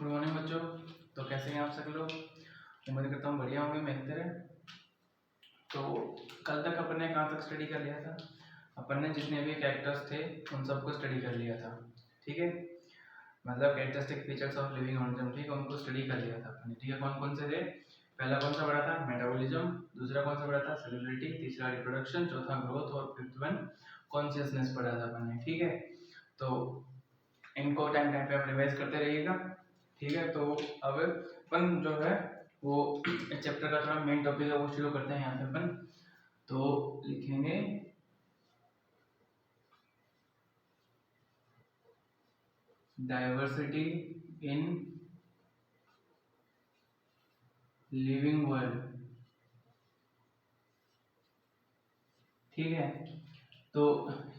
Good morning बच्चों। तो कैसे हैं आप सब लोग? उम्मीद करता हूँ बढ़िया होंगे मेरी तरह। तो कल तक अपन ने कहाँ तक स्टडी कर लिया था? अपन ने जितने भी कैरेक्टर्स थे उन सबको स्टडी कर लिया था, ठीक है। मतलब characteristic features of living organism, ठीक है, उनको स्टडी कर लिया था अपन ने, ठीक है। कौन कौन से थे? पहला कौन सा पढ़ा था? मेटाबॉलिज्म। दूसरा कौन सा पढ़ा था? सेलुलरिटी। तीसरा रिप्रोडक्शन। चौथा ग्रोथ। और फिफ्थ वन कॉन्शियसनेस पढ़ा था अपन ने, ठीक है। तो इनको टाइम टाइम पे आप रिवाइज करते रहिएगा, ठीक है। तो अब अपन जो है वो चैप्टर का थोड़ा मेन टॉपिक है वो शुरू करते हैं यहाँ पे अपन। तो लिखेंगे डाइवर्सिटी इन लिविंग वर्ल्ड, ठीक है। तो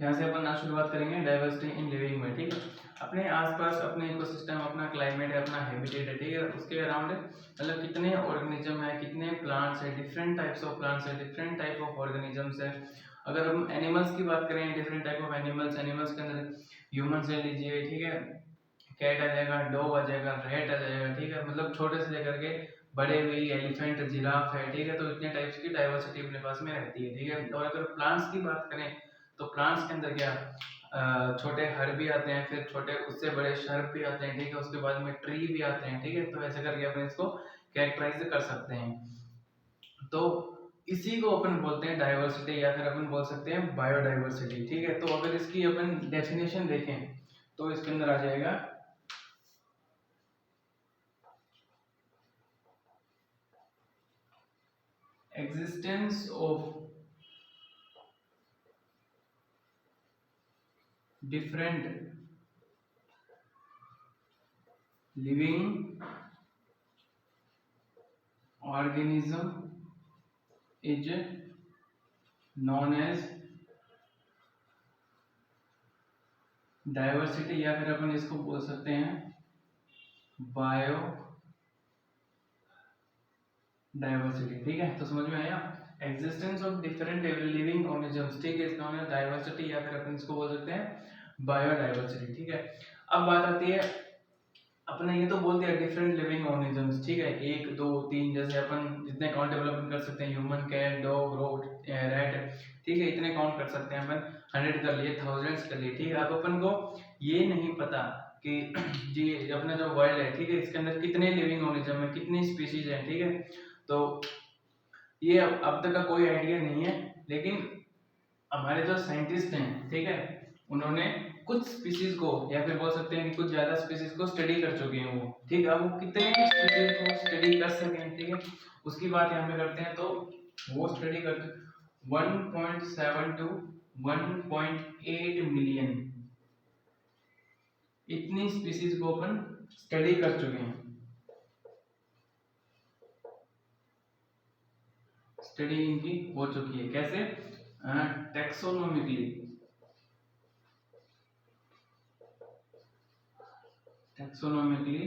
यहाँ से अपन आज शुरुआत करेंगे डाइवर्सिटी इन लिविंग वर्ल्ड, ठीक है। अपने आसपास अपने इकोसिस्टम, अपना क्लाइमेट है, अपना हैबिटेट है, ठीक है। उसके अराउंड मतलब कितने ऑर्गेनिज्म है, कितने प्लांट्स है, डिफरेंट टाइप्स ऑफ प्लांट्स है, डिफरेंट टाइप ऑफ ऑर्गेनिजम्स है। अगर हम एनिमल्स की बात करें, different type of animals, animals के अंदर ह्यूमन ले लीजिए, ठीक है। कैट आ जाएगा, डॉग आ जाएगा, रैट आ जाएगा, ठीक है। मतलब छोटे से लेकर के बड़े हुई एलिफेंट, जिराफ है, ठीक है। तो इतने टाइप्स की डाइवर्सिटी अपने पास में रहती है, ठीक है। और अगर प्लांट्स की बात करें तो प्लांट्स के अंदर क्या छोटे हर भी आते हैं, फिर छोटे उससे बड़े शर्प भी आते हैं, ठीक है। उसके बाद में ट्री भी आते हैं, ठीक है। तो ऐसे करके अपन इसको कैरेक्टराइज कर सकते हैं। तो इसी को अपन बोलते हैं डाइवर्सिटी, या फिर अपन बोल सकते हैं बायोडाइवर्सिटी, ठीक है। तो अगर इसकी अपन डेफिनेशन देखें तो इसके अंदर आ जाएगा existence of different living organism is known as diversity, या फिर अपन इसको बोल सकते हैं बायो डाइवर्सिटी, ठीक है। तो समझ में आया? Existence of different living organisms, ठीक है, इसका मतलब डाइवर्सिटी, या फिर अपन इसको बोल सकते हैं बायोडाइवर्सिटी, ठीक है। अब बात आती है, अपने ये तो बोल दिया डिफरेंट लिविंग ऑर्गेनिजम्स, ठीक है। 1 2 3 जैसे अपन जितने काउंट डेवलपमेंट कर सकते हैं, ह्यूमन, कैट, डॉग, रैट, ठीक है, इतने काउंट कर सकते हैं अपन। 100 कर लिए, थाउजेंड्स कर लिए, ठीक है। अब अपन को ये नहीं पता कि जी अपना जो वर्ल्ड है, ठीक है, इसके अंदर कितने लिविंग ऑर्गेनिज्म है, कितनी स्पीशीज है, ठीक है। तो ये अब तक का कोई आइडिया नहीं है, लेकिन हमारे जो साइंटिस्ट हैं, ठीक है, उन्होंने कुछ स्पीशीज को, या फिर बोल सकते हैं कि कुछ ज्यादा स्पीशीज को स्टडी कर चुके हैं वो, ठीक है। अब वो कितने स्पीशीज को स्टडी कर सके हैं, ठीक है, उसकी बात यहाँ पे करते हैं। तो वो स्टडी करते 1.7 to 1.8 मिलियन, इतनी स्पीशीज को अपन स्टडी कर चुके हैं। स्टडी इनकी हो चुकी है, कैसे? टैक्सोनॉमिकली, टैक्सोनॉमिकली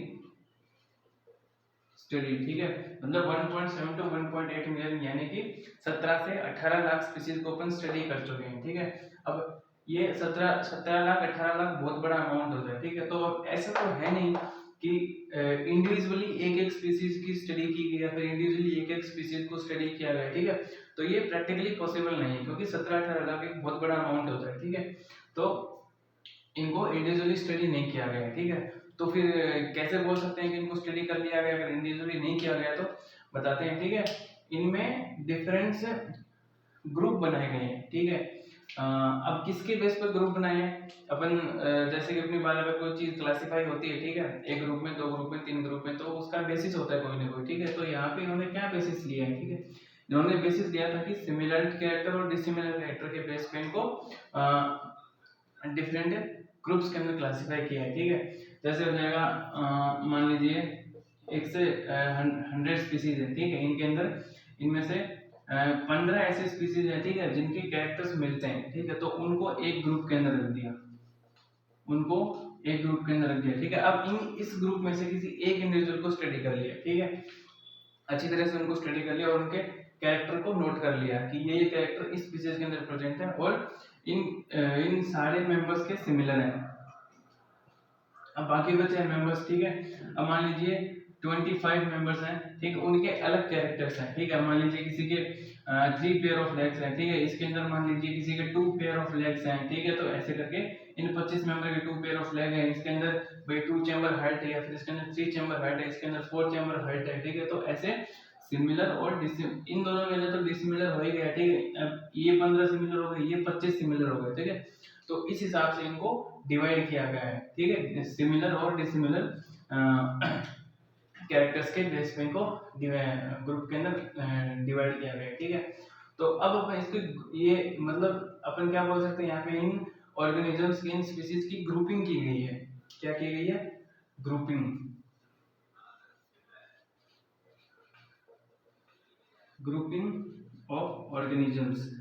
स्टडी, ठीक है। मतलब 1.7 to 1.8 मिलियन, यानी कि 17 से 18 लाख स्पीशीज को अपन स्टडी कर चुके हैं, ठीक है। अब ये 17 लाख 18 लाख बहुत बड़ा अमाउंट होता है, ठीक है। तो अब ऐसा तो है नहीं कि इंडिविजुअली एक एक स्पीशीज की स्टडी की गई, या फिर इंडिविजुअली एक एक स्पीशीज को स्टडी किया गया, ठीक है। तो ये प्रैक्टिकली पॉसिबल नहीं है, क्योंकि 17-18 लाख एक बहुत बड़ा अमाउंट होता है, ठीक है। तो इनको इंडिविजुअली स्टडी नहीं किया गया है, ठीक है। तो फिर कैसे बोल सकते हैं कि इनको स्टडी कर लिया गया अगर इंडिविजुअली नहीं किया गया? तो बताते हैं, ठीक है। इनमें डिफरेंट ग्रुप बनाए गए हैं, ठीक है। अब किसके बेस पर ग्रुप बनाए हैं अपन? जैसे कि अपनी बात अगर कोई चीज क्लासिफाई होती है, ठीक है, एक ग्रुप में, 2 ग्रुप में, 3 ग्रुप में, तो उसका बेसिस होता है कोई ना कोई, ठीक है। तो यहाँ पे इन्होंने क्या बेसिस लिया है, ठीक है, इन्होंने बेसिस लिया था कि सिमिलर कैरेक्टर और डिसिमिलर कैरेक्टर के बेस पे इनको डिफरेंट ग्रुप्स के अंदर क्लासिफाई किया है, ठीक है। जैसे हो जाएगा मान लीजिए 1 से 100 स्पीशीज है, ठीक है। इनके अंदर इनमें से 15 ऐसे स्पीशीज हैं, ठीक है, जिनके कैरेक्टर्स मिलते हैं, ठीक है। तो उनको एक ग्रुप के अंदर रख दिया, उनको एक ग्रुप के अंदर रख दिया, ठीक है। अब इस ग्रुप में से किसी एक इंडिविजुअल को स्टडी कर लिया, ठीक है, अच्छी तरह से उनको स्टडी कर लिया और उनके कैरेक्टर को नोट कर लिया कि ये कैरेक्टर इस स्पीशीज के अंदर प्रेजेंट है और इन सारे मेंबर्स के सिमिलर हैं। अब बाकी बचे हैं मेंबर्स, ठीक है। अब मान लीजिए 25 मेंबर्स हैं, ठीक है, उनके अलग कैरेक्टर्स हैं, ठीक है। मान लीजिए किसी के 3 पेयर ऑफ लेग्स हैं, ठीक है, इसके अंदर मान लीजिए किसी के 2 पेयर ऑफ लेग्स हैं, ठीक है। तो ऐसे करके इन 25 मेंबर के 2 पेयर ऑफ लेग है, इसके अंदर भाई 2 चैम्बर हर्ट है, या फिर इसके अंदर 3 चैम्बर हर्ट है, इसके अंदर 4 चैम्बर हर्ट है, ठीक है। तो ऐसे सिमिलर और इन दोनों के अंदर तो डिसिमिलर हो ही गया, ठीक है। अब ये 15 सिमिलर हो गए, ये 25 सिमिलर हो गए, ठीक है। तो इस हिसाब से इनको डिवाइड किया गया है, ठीक है, सिमिलर और डिसिमिलर कैरेक्टर्स के बेस पे इनको ग्रुप के अंदर डिवाइड किया गया है, ठीक है। तो अब अपन इसके ये मतलब अपन क्या बोल सकते हैं, यहाँ पे इन ऑर्गेनिजम्स की, इन स्पीशीज की ग्रुपिंग की गई है। क्या की गई है? ग्रुपिंग, ग्रुपिंग ऑफ ऑर्गेनिजम्स,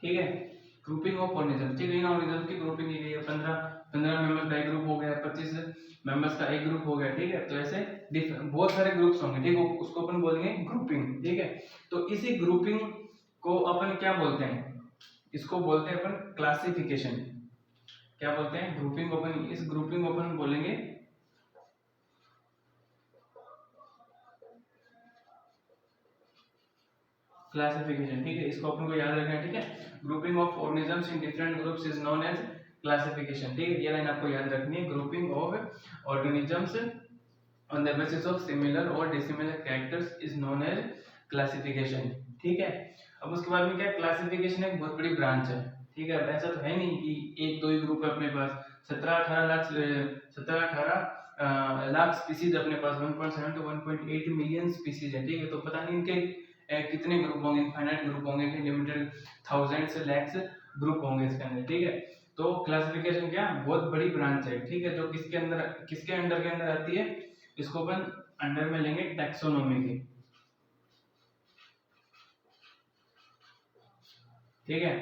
ठीक है। ग्रुपिंग ऑफ ऑर्गेनिजम्स, ठीक है, इन ऑर्गेनिजम्स की ग्रुपिंग की गई है। 15 मेंबर्स का एक ग्रुप हो गया, 25 मेंबर्स का एक ग्रुप हो गया, ठीक है। तो ऐसे बहुत सारे ग्रुप्स होंगे, ठीक है, उसको अपन बोलेंगे ग्रुपिंग, ठीक है। तो इसी ग्रुपिंग को अपन क्या बोलते हैं? इसको बोलते हैं अपन क्लासिफिकेशन। क्या बोलते हैं? ग्रुपिंग अपन, इस ग्रुपिंग को अपन बोलेंगे क्लासिफिकेशन, ठीक है। इसको अपन को याद रखना है, ठीक है। Grouping of organisms in different groups is known as classification, ठीक है। ये लाइन आपको याद रखनी है, grouping of organisms on the basis of similar और dissimilar characters is known as classification, ठीक है। अब उसके बाद में क्या, क्लासिफिकेशन एक बहुत बड़ी ब्रांच है, ठीक है। ऐसा तो है नहीं कि एक दो ही ग्रुप है अपने पास, 17-18 लाख स्पीसीज अपने पास, 1.7 to 1.8 मिलियन स्पीसीज है, ठीक है। तो पता नहीं इनके कितने ग्रुप होंगे, इनफाइनाइट ग्रुप होंगे कि लिमिटेड थाउजेंड्स लैक्स ग्रुप होंगे इसके अंदर, ठीक है। तो क्लासिफिकेशन क्या, बहुत बड़ी ब्रांच है, ठीक है, जो किसके अंडर के अंदर आती है, इसको अपन अंडर में लेंगे टैक्सोनॉमी के, ठीक है।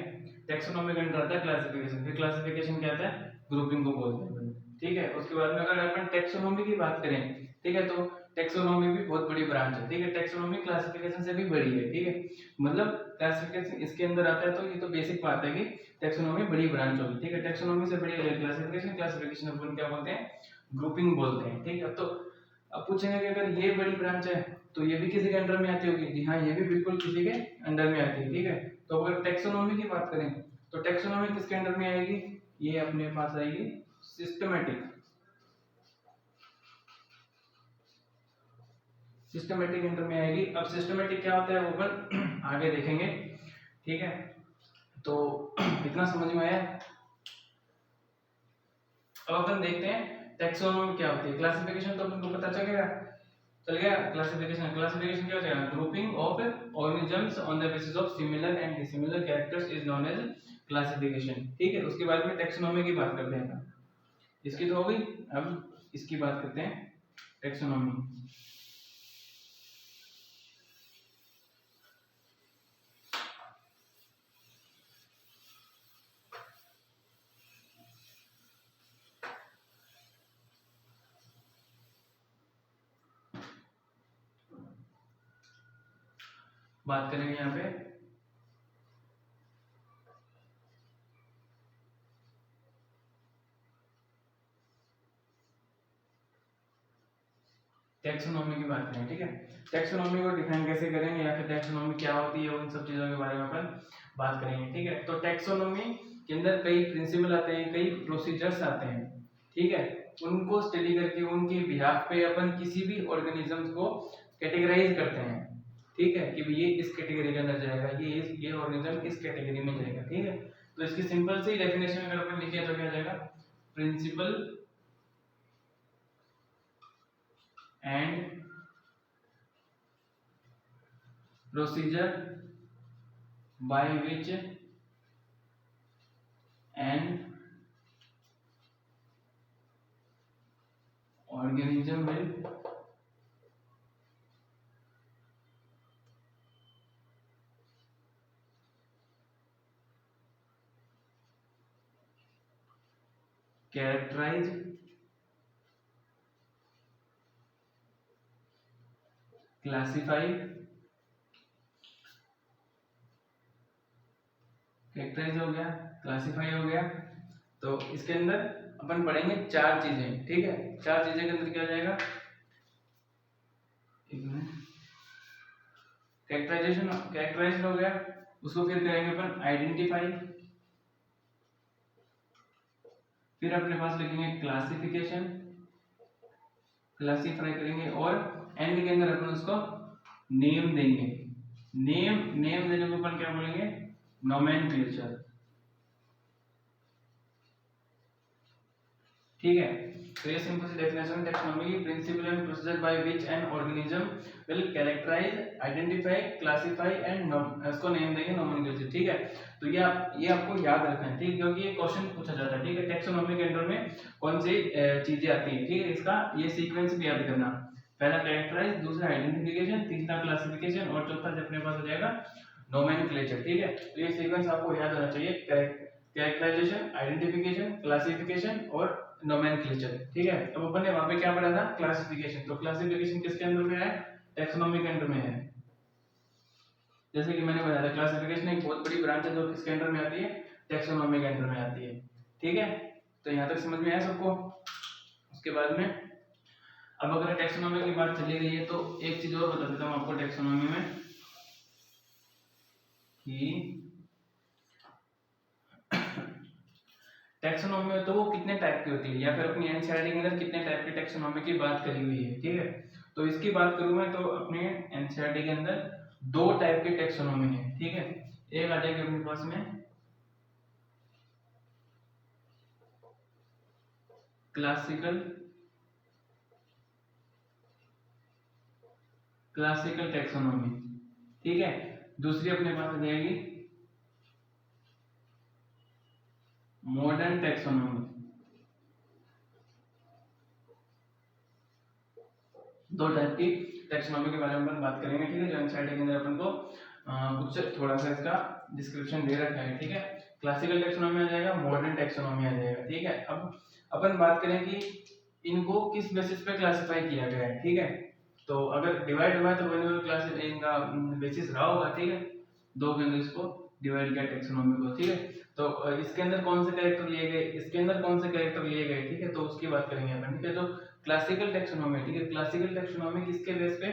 टैक्सोनॉमी के अंडर आता है क्लासिफिकेशन, फिर क्लासिफिकेशन क्या आता है, ग्रुपिंग को बोलते हैं अपन, ठीक है। उसके बाद में अगर अपन टैक्सोनॉमी की बात करें, ठीक है, तो टैक्सोनॉमी भी बहुत बड़ी ब्रांच है, ठीक है। टैक्सोनॉमी क्लासिफिकेशन से भी बड़ी है, ठीक है। मतलब क्लासिफिकेशन इसके अंदर आता है, तो ये तो बेसिक बात है कि टैक्सोनॉमी बड़ी ब्रांच होगी, ठीक है। टैक्सोनॉमी से बड़ी है क्लासिफिकेशन, क्लासिफिकेशन अपन क्या बोलते हैं, ग्रुपिंग बोलते हैं, ठीक है। तो अब पूछेंगे कि अगर ये बड़ी ब्रांच है तो ये भी किसी के अंडर में आती होगी, जी हाँ, ये भी बिल्कुल किसी के अंडर में आती है, ठीक है। तो अगर टैक्सोनॉमी की बात करें तो टैक्सोनॉमी किसके अंडर में आएगी, ये अपने पास आएगी सिस्टमैटिक, सिस्टमैटिक अंडर में आएगी। अब सिस्टमैटिक क्या होता है वो अपन आगे देखेंगे, ठीक है। तो इतना समझ में आया। अब अपन देखते हैं टैक्सोनॉमी क्या होती है। क्लासिफिकेशन तो अपन को पता चल गया। क्लासिफिकेशन, क्लासिफिकेशन क्या हो जाएगा, grouping of organisms on the basis of similar and dissimilar characters is known as classification, ठीक है। उसके बाद में टैक्सोनॉमी की बात करते हैं, इसकी तो हो गई। अब इसकी बात करते हैं, टैक्सोनॉमी। बात करेंगे यहाँ पे टैक्सोनॉमी की बात करें, ठीक है। टैक्सोनॉमी को डिफाइन कैसे करेंगे या फिर टैक्सोनॉमी क्या होती है, उन सब चीजों के बारे में अपन बात करेंगे, ठीक है। तो टैक्सोनॉमी के अंदर कई प्रिंसिपल आते हैं, कई प्रोसीजर्स आते हैं, ठीक है। उनको स्टडी करके उनके बिहाफ पे अपन किसी भी ऑर्गेनिज्म को कैटेगराइज करते हैं, ठीक है, कि ये इस कैटेगरी के अंदर जाएगा, ये ऑर्गेनिज्म इस कैटेगरी में जाएगा, ठीक है। तो इसकी सिंपल सी डेफिनेशन अगर अपन लिखे तो क्या जाएगा, principle and procedure by which an organism will characterize, classify, characterize हो गया, क्लासिफाई हो गया। तो इसके अंदर अपन पढ़ेंगे 4 चीजें, ठीक है। 4 चीजें के अंदर क्या जाएगा, एक मिनट, कैरेक्टराइज हो गया, उसको फिर करेंगे अपन आइडेंटिफाई, फिर अपने पास लिखेंगे क्लासिफिकेशन, क्लासिफाई करेंगे, और एंड के अंदर अपन उसको नेम देंगे। नेम देने को अपन क्या बोलेंगे, नोमेनक्लेचर, ठीक है। तो ये सिंपल सी डेफिनेशन टैक्सोनॉमी की, principle and procedure by which an organism will characterize, identify, classify and इसको नेम देंगे नोमेनक्लेचर, ठीक है। तो ये आपको याद रखना है, ठीक है, क्योंकि ये क्वेश्चन पूछा जाता है, ठीक है। टैक्सोनॉमी के अंडर में कौन सी चीजें आती हैं, ठीक है, इसका ये सीक्वेंस भी याद करना। पहला कैरेक्टराइज, दूसरा आइडेंटिफिकेशन, तीसरा क्लासिफिकेशन, और चौथा अपने पास हो जाएगा नोमेनक्लेचर, ठीक है। तो ये सीक्वेंस आपको याद होना चाहिए, कैरेक्टराइजेशन, आइडेंटिफिकेशन, क्लासिफिकेशन और नोमेनक्लेचर, ठीक है। अब अपन ने वहां पे क्या पढ़ा था, क्लासिफिकेशन। तो क्लासिफिकेशन किसके अंदर में है, टैक्सोनॉमी के अंदर में है। जैसे कि मैंने बताया था, क्लासिफिकेशन एक बहुत बड़ी ब्रांच है जो किसके अंदर में आती है, टैक्सोनॉमी के अंदर में आती है, ठीक है। तो यहाँ तक समझ में आया सबको। उसके बाद में अब अगर टैक्सोनॉमी की बात चली गई है तो एक चीज और बता देता हूँ आपको टैक्सोनॉमी में, कि टैक्सोनॉमी में तो वो कितने टाइप की होती है, या फिर अपनी एनसीईआरटी के अंदर कितने टाइप की टैक्सोनॉमी की बात करी हुई है, ठीक है। तो इसकी बात करूं मैं तो अपने एनसीईआरटी के अंदर 2 टाइप की टैक्सोनॉमी है, ठीक है। एक आ जाएगी अपने पास में क्लासिकल टैक्सोनॉमी, ठीक है। दूसरी अपने पास आ जाएगी मॉडर्न टैक्सोनॉमी। 2 टाइप की टैक्सोनॉमी के बारे में अपन बात करेंगे, ठीक है। जो एनसीईआरटी के अंदर अपन को कुछ थोड़ा सा इसका डिस्क्रिप्शन दे रखा है, ठीक है। क्लासिकल टैक्सोनॉमी आ जाएगा, मॉडर्न टैक्सोनॉमी आ जाएगा, ठीक है। अब अपन बात करें कि इनको किस बेसिस पे क्लासिफाई किया गया है, ठीक है। तो अगर डिवाइड हुआ है तो वेन क्लास इनका बेसिस रहा होगा, ठीक है। 2 के अंदर इसको डिवाइड किया टैक्सोनॉमी को, ठीक है। तो इसके अंदर कौन से कैरेक्टर लिए गए, इसके अंदर कौन से कैरेक्टर लिए गए, ठीक है। तो उसकी बात करेंगे अपन, ठीक है। जो क्लासिकल टैक्सोनॉमी, ठीक है, क्लासिकल टैक्सोनॉमी किसके बेस पे,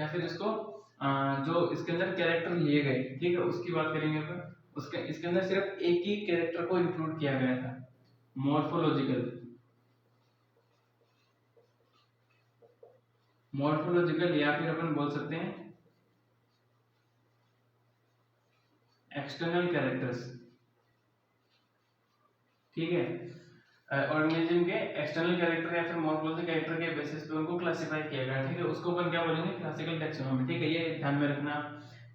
या फिर इसको जो इसके अंदर कैरेक्टर लिए गए, ठीक है, उसकी बात करेंगे अपन। उसके इसके अंदर सिर्फ एक ही कैरेक्टर को इंक्लूड किया गया था, मॉर्फोलॉजिकल, या फिर अपन बोल सकते हैं एक्सटर्नल कैरेक्टर्स, ठीक है। ऑर्गेनिज्म के एक्सटर्नल कैरेक्टर या फिर मॉर्फोलॉजिकल कैरेक्टर के बेसिस पे उनको क्लासिफाई किया गया, ठीक है। उसको अपन क्या बोलेंगे, क्लासिकल टैक्सोनॉमी, ठीक है। ये ध्यान में रखना,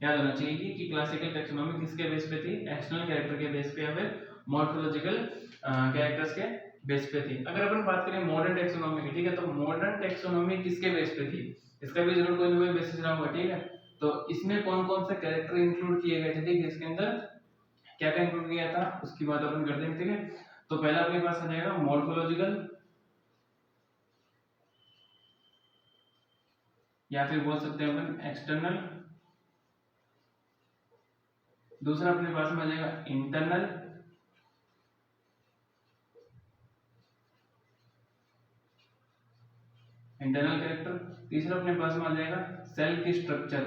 याद होना चाहिए कि क्लासिकल टैक्सोनॉमी किसके बेस पे थी, एक्सटर्नल कैरेक्टर के बेस पे या फिर मॉर्फोलॉजिकल कैरेक्टर्स के बेस पे थी। अगर अपन बात करें मॉडर्न टैक्सोनॉमी की, ठीक है, तो मॉडर्न टैक्सोनॉमी किसके बेस पे थी, इसका भी जरूर कोई ना कोई बेसिस रहा होगा, ठीक है। तो इसमें कौन कौन से कैरेक्टर इंक्लूड किए गए थे, ठीक है, इसके अंदर क्या क्या इंक्लूड किया था उसकी बात अपन करते हैं, ठीक है। तो पहला अपने पास आ जाएगा मॉर्फोलॉजिकल, या फिर बोल सकते हैं अपन एक्सटर्नल। दूसरा अपने पास में आ जाएगा इंटरनल, कैरेक्टर। तीसरा अपने पास में आ जाएगा सेल की स्ट्रक्चर,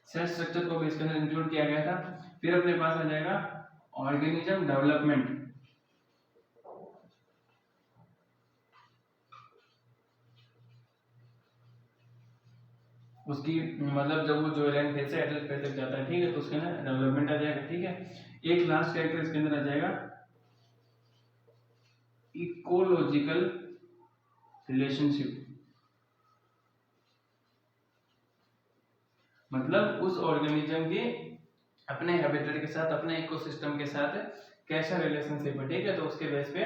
सेल स्ट्रक्चर को भी इसके अंदर इंक्लूड किया गया था। फिर अपने पास आ जाएगा ऑर्गेनिज्म डेवलपमेंट, उसकी मतलब जब वो जो रैंक फेज से एडल्ट फेज तक जाता है, ठीक है, तो उसके अंदर डेवलपमेंट आ जाएगा, ठीक है। एक लास्ट कैरेक्टर इसके अंदर आ जाएगा इकोलॉजिकल रिलेशनशिप, मतलब उस ऑर्गेनिज्म के अपने हैबिटेट के साथ, अपने इकोसिस्टम के साथ कैसा रिलेशनशिप है, ठीक है। तो उसके बेस पे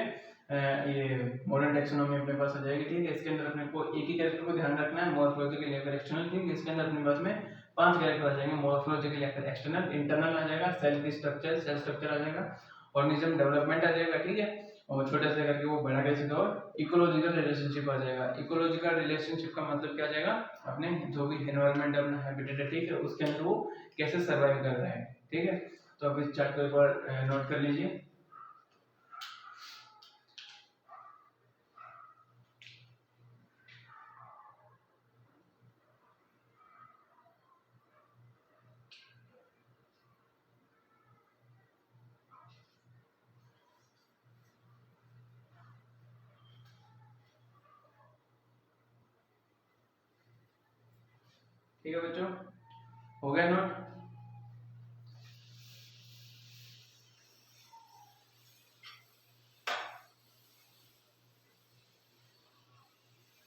ये मॉडर्न टैक्सोनॉमी अपने पास आ जाएगी, ठीक है। इसके अंदर अपने को एक ही कैरेक्टर को ध्यान रखना है, मॉर्फोलॉजिकल या फिर एक्सटर्नल, ठीक है। इसके अंदर अपने पास में 5 कैरेक्टर आ जाएंगे, मॉर्फोलॉजिकल या फिर एक्सटर्नल। इंटरनल आ जाएगा सेल की स्ट्रक्चर, सेल स्ट्रक्चर आ जाएगा, ऑर्गेनिज्म डेवलपमेंट आ जाएगा, ठीक है, और छोटे से करके वो बड़ा कैसे, और इकोलॉजिकल रिलेशनशिप आ जाएगा। इकोलॉजिकल रिलेशनशिप का मतलब क्या आ जाएगा, अपने जो भी एनवायरनमेंट अपना हैबिटेट है, ठीक है, उसके अंदर वो कैसे सर्वाइव कर रहा है, ठीक है। ठीक है, तो आप इस चार्ट को एक बार नोट कर लीजिए। ठीक है बच्चों, हो गया नोट?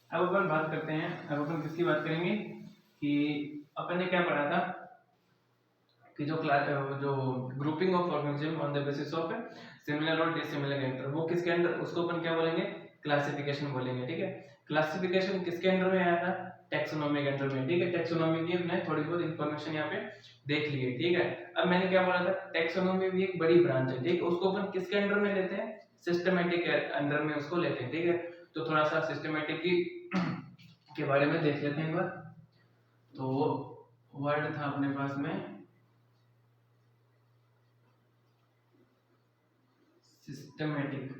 अब अपन बात करते हैं, अब अपन किसकी बात करेंगे कि अपन ने क्या पढ़ा था कि जो grouping of organism on the basis of similar और डिसिमिलर कैरेक्टर, वो किसके अंदर, उसको अपन क्या बोलेंगे, क्लासिफिकेशन बोलेंगे। ठीक है, क्लासिफिकेशन किसके अंडर में आया था, टैक्सोनॉमी के अंडर में। ठीक है, टैक्सोनॉमी की हमने थोड़ी बहुत इंफॉर्मेशन यहाँ पे देख ली है। ठीक है, अब मैंने क्या बोला था, टैक्सोनॉमी भी एक बड़ी ब्रांच है। ठीक है, उसको अपन किसके अंडर में लेते हैं, सिस्टमैटिक के अंडर में उसको लेते हैं। ठीक है, तो थोड़ा सा सिस्टमैटिक की के बारे में देख लेते हैं एक बार। तो वर्ड था अपने पास में सिस्टमैटिक।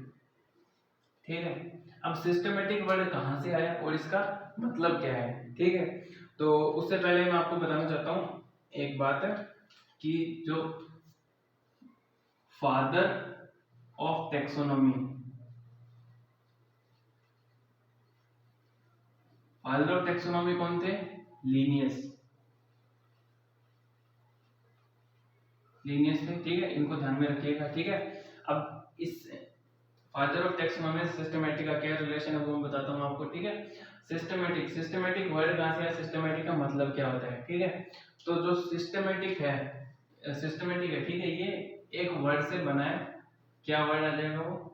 ठीक है, अब सिस्टमैटिक वर्ड कहाँ से आया और इसका मतलब क्या है। ठीक है, तो उससे पहले मैं आपको बताना चाहता हूँ एक बात है कि जो father of taxonomy, father of taxonomy कौन थे, लीनियस। लीनियस थे। ठीक है, इनको ध्यान में रखिएगा। ठीक है, अब इस फादर ऑफ टैक्सोनॉमी सिस्टमैटिक का क्या रिलेशन है वो मैं बताता हूँ आपको। ठीक है, सिस्टमैटिक, सिस्टमैटिक वर्ड कहाँ से आया, सिस्टमैटिक का मतलब क्या होता है। ठीक है, तो जो सिस्टमैटिक है, सिस्टमैटिक है, ठीक है, ये एक वर्ड से बना है। क्या वर्ड आ जाएगा वो,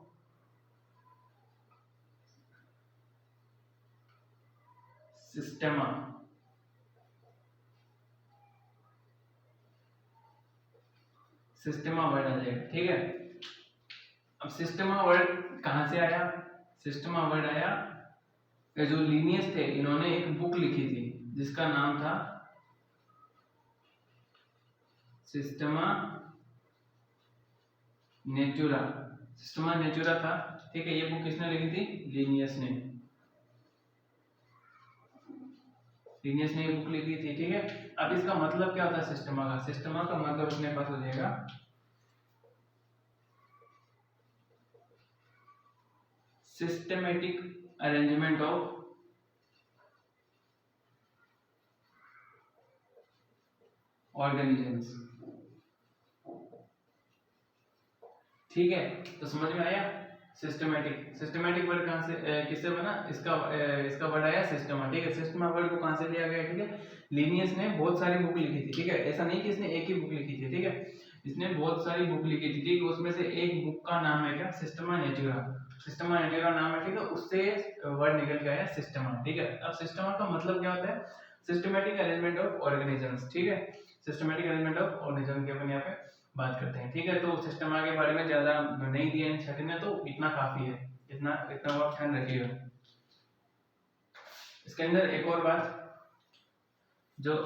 सिस्टमा। सिस्टमा वर्ड आ जाएगा। ठीक है, अब सिस्टमा वर्ड कहाँ से आया, सिस्टमा वर्ड आया, ये जो लीनियस थे इन्होंने एक बुक लिखी थी जिसका नाम था सिस्टमा नेचुरा। सिस्टमा नेचुरा था। ठीक है, ये बुक किसने लिखी थी, लीनियस ने। लीनियस ने ये बुक लिखी थी। ठीक है, अब इसका मतलब क्या होता है सिस्टमा का, सिस्टमा का मतलब अपने पास हो जाएगा सिस्टमैटिक अरेंजमेंट ऑफ ऑर्गेनिजम्स। ठीक है, तो समझ में आया, सिस्टमैटिक। सिस्टमैटिक वर्ड कहाँ से किससे बना, इसका वर्ड आया सिस्टमा। ठीक है, सिस्टमा वर्ड को कहाँ से लिया गया। ठीक है, लीनियस ने बहुत सारी बुक लिखी थी। ठीक है, ऐसा नहीं कि इसने एक ही बुक लिखी थी। ठीक है, इसने बहुत सारी बुक लिखी थी। ठीक है, उसमें से एक बुक का नाम है क्या, सिस्टमा नेचुरा। सिस्टमा नेचुरा नाम है। ठीक है, उससे वर्ड निकल के आया सिस्टमा। ठीक है, अब सिस्टमा का मतलब क्या होता है, सिस्टमैटिक अरेंजमेंट ऑफ ऑर्गेनिजम्स। ठीक है, सिस्टमैटिक अरेंजमेंट ऑफ ऑर्गेनिज्म की अपन यहाँ पे बात करते हैं। ठीक है, तो सिस्टमा के बारे में ज्यादा नहीं दिया इन छठी ने, तो इतना काफी है, इतना इतना आप ध्यान रखिएगा। इसके अंदर एक और बात, जो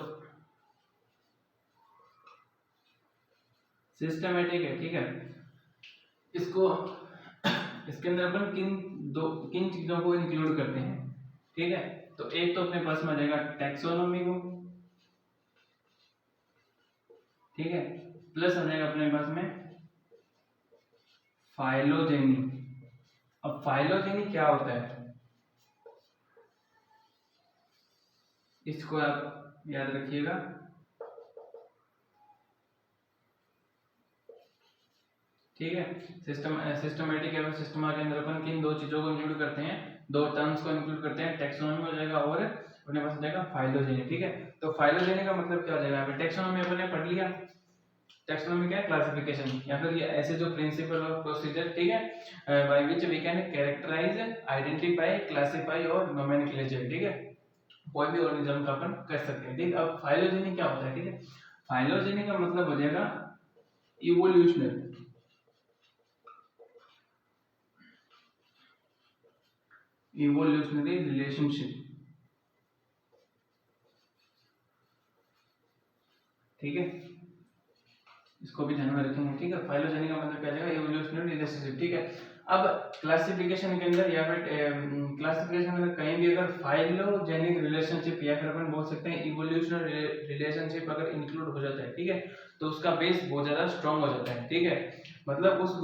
सिस्टमैटिक है, ठीक है, इसको इसके अंदर अपन किन चीजों को इंक्लूड करते हैं। ठीक है, तो एक तो अपने पास में आ जाएगा टैक्सोनॉमी को। ठीक है, प्लस आ जाएगा अपने पास में फाइलोजेनी। अब फाइलोजेनी क्या होता है, इसको आप याद रखिएगा। ठीक है, सिस्टमैटिक एवं सिस्टमा के अंदर अपन किन दो चीजों को इंक्लूड करते हैं, दो टर्म्स को इंक्लूड करते हैं, टैक्सोनॉमी हो जाएगा और अपने पास हो जाएगा फाइलोजेनी। ठीक है, तो फाइलोजेनी का मतलब क्या हो जाएगा, यहाँ पे टैक्सोनॉमी अपन ने पढ़ लिया। टैक्सोनॉमी क्या है, क्लासिफिकेशन या फिर ये ऐसे जो प्रिंसिपल और प्रोसीजर, ठीक है, by which we can characterize, identify, classify और नोमेनक्लेचर। ठीक है, कोई भी ऑर्गेनिज्म का अपन कर सकते हैं। ठीक, अब फाइलोजेनी क्या होता है। ठीक है, फाइलोजेनी का मतलब हो जाएगा इवोल्यूशनरी, इवोल्यूशनरी रिलेशनशिप। ठीक है, इसको भी ध्यान में रखेंगे, ठीक है। फाइलोजेनी का मतलब क्या जाएगा, इवोल्यूशनरी रिलेशनशिप, ठीक है। अब क्लासिफिकेशन के अंदर या फिर क्लासिफिकेशन के अंदर कहीं भी अगर फाइलोजेनिक रिलेशनशिप या फिर अपन बोल सकते हैं इवोल्यूशनरी रिलेशनशिप अगर इंक्लूड हो जाता है, ठीक है, तो उसका बेस बहुत ज्यादा स्ट्रांग हो जाता है, ठीक है। मतलब उस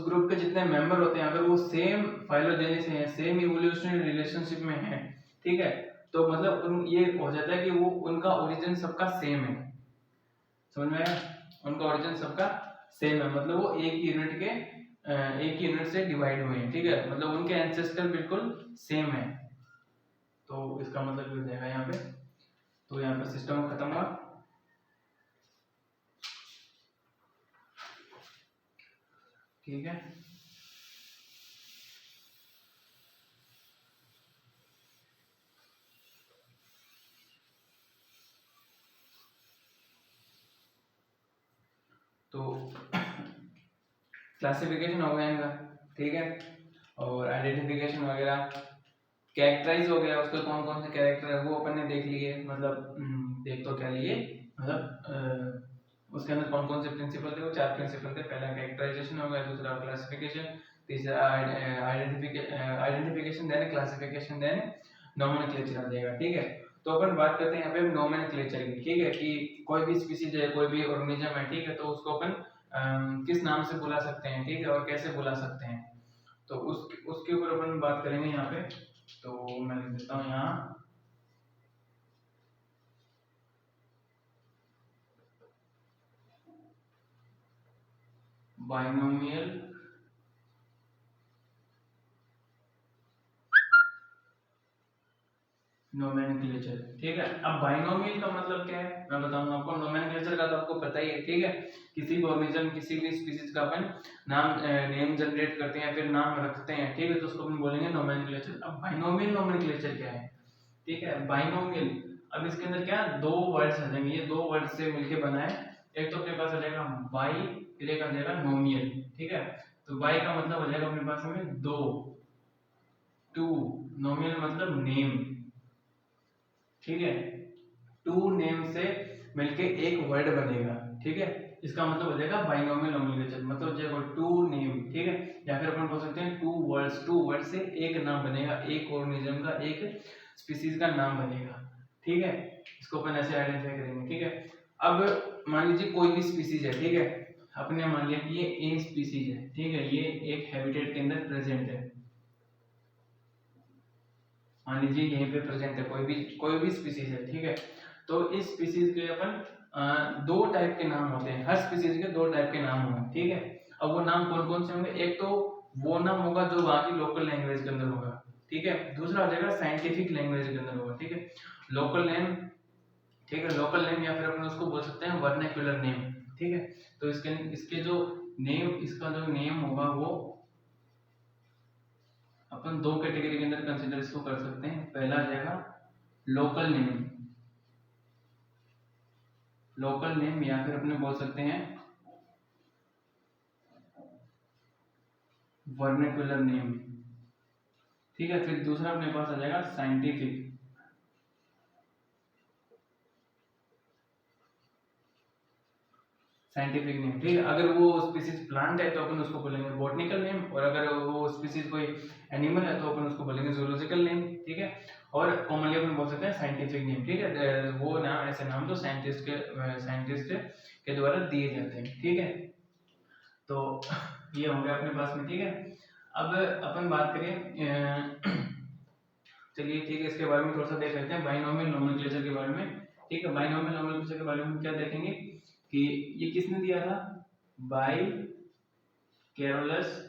ग्रुप के जितने मेंबर होते हैं अगर वो सेम फाइलोजेनी से हैं, सेम इवोल्यूशनरी रिलेशनशिप में हैं, ठीक है, तो मतलब ये हो जाता है कि वो उनका ओरिजिन सबका सेम है, समझ में आया, उनका ओरिजिन सबका सेम है, मतलब वो एक ही यूनिट से डिवाइड हुए हैं, ठीक है, मतलब उनके एंसेस्टर बिल्कुल सेम है। तो इसका मतलब ये हो जाएगा यहाँ पे, तो यहाँ पे सिस्टम खत्म हुआ, ठीक है। तो क्लासिफिकेशन हो गया इनका, ठीक है, और आइडेंटिफिकेशन वगैरह, कैरेक्टराइज हो गया, उसके कौन कौन से कैरेक्टर है वो अपन ने देख लिए, मतलब देख तो क्या लिए, मतलब उसके अंदर कौन कौन से प्रिंसिपल थे, वो 4 प्रिंसिपल थे। पहला कैरेक्टराइजेशन हो गया, दूसरा क्लासिफिकेशन, तीसरा identification, then classification, then nomenclature आ जाएगा, ठीक है। तो अपन बात करते हैं यहाँ पे नोमेनक्लेचर की, ठीक है, कि कोई भी स्पीसीज है, कोई भी ऑर्गेनिज्म है, ठीक है, तो उसको अपन किस नाम से बुला सकते हैं, ठीक है, और कैसे बुला सकते हैं, तो उसके ऊपर अपन बात करेंगे यहाँ पे। तो मैं लिख देता हूँ यहाँ, बाइनोमियल नोमेनक्लेचर, ठीक है। अब बाइनोमियल का मतलब क्या है मैं बताऊंगा आपको, नोमेनक्लेचर का तो आपको पता ही है, ठीक है, किसी भी ऑर्गेनिज्म किसी भी स्पीसीज का अपन नेम जनरेट करते हैं, फिर नाम रखते हैं, ठीक है, तो उसको अपन बोलेंगे नोमेनक्लेचर। अब बाइनोमियल नोमेनक्लेचर क्या है, ठीक है, बाइनोमियल, अब इसके अंदर क्या दो वर्ड्स आ जाएंगे, ये दो वर्ड से मिलके बना है, एक तो अपने पास आ जाएगा बाई, फिर एक आ जाएगा नोमियल, ठीक है। तो बाई का मतलब आ जाएगा अपने पास में दो, टू, नोमियल मतलब नेम, ठीक है, टू नेम से मिलके एक वर्ड बनेगा, ठीक है, इसका मतलब हो जाएगा बाइनोमियल नोमेनक्लेचर, मतलब हो जाएगा टू नेम, ठीक है, या फिर अपन बोल सकते हैं टू वर्ड से एक नाम बनेगा, एक ऑर्गेनिज्म का, एक स्पीसीज का नाम बनेगा, ठीक है, इसको अपन ऐसे आइडेंटिफाई करेंगे, ठीक है। अब मान लीजिए कोई भी स्पीसीज है, ठीक है, अपने मान लिया कि ये ए स्पीसीज है, ठीक है, ये एक हैबिटेट के अंदर प्रेजेंट है, मान लीजिए यहीं पे प्रेजेंट है, कोई भी स्पीसीज है, ठीक है, तो इस स्पीसीज के अपन दो टाइप के नाम होते हैं, हर स्पीसीज के दो टाइप के नाम होंगे, ठीक है। अब वो नाम कौन कौन से होंगे, एक तो वो नाम होगा जो वहाँ की लोकल लैंग्वेज के अंदर होगा, ठीक है, दूसरा हो जाएगा साइंटिफिक लैंग्वेज के अंदर होगा, ठीक है, लोकल नेम, ठीक है, लोकल नेम या फिर अपन उसको बोल सकते हैं वर्नाक्युलर नेम, ठीक है। तो इसके जो नेम, इसका जो नेम होगा वो अपन दो कैटेगरी के अंदर कंसीडर इसको कर सकते हैं। पहला आ जाएगा लोकल नेम, लोकल नेम या फिर अपने बोल सकते हैं वर्नाक्युलर नेम, ठीक है। फिर दूसरा अपने पास आ जाएगा साइंटिफिक, साइंटिफिक नेम, ठीक है। अगर वो स्पीसीज प्लांट है तो अपन उसको बोलेंगे बॉटनिकल नेम, और अगर वो स्पीसीज कोई एनिमल है तो अपन उसको बोलेंगे जूलॉजिकल नेम, ठीक है। और कॉमनली अपन बोल सकते हैं साइंटिफिक नेम, ठीक है, वो नाम ऐसे नाम तो साइंटिस्ट के द्वारा दिए जाते हैं, ठीक है। तो ये हो गया अपने पास में, ठीक है। अब अपन बात करें चलिए ठीक है, इसके बारे में थोड़ा सा देख लेते हैं, बाइनोमियल नोमेनक्लेचर के बारे में, ठीक है। बाइनोमियल नोमेनक्लेचर के बारे में क्या देखेंगे कि ये किसने दिया था, बाई कैरोलस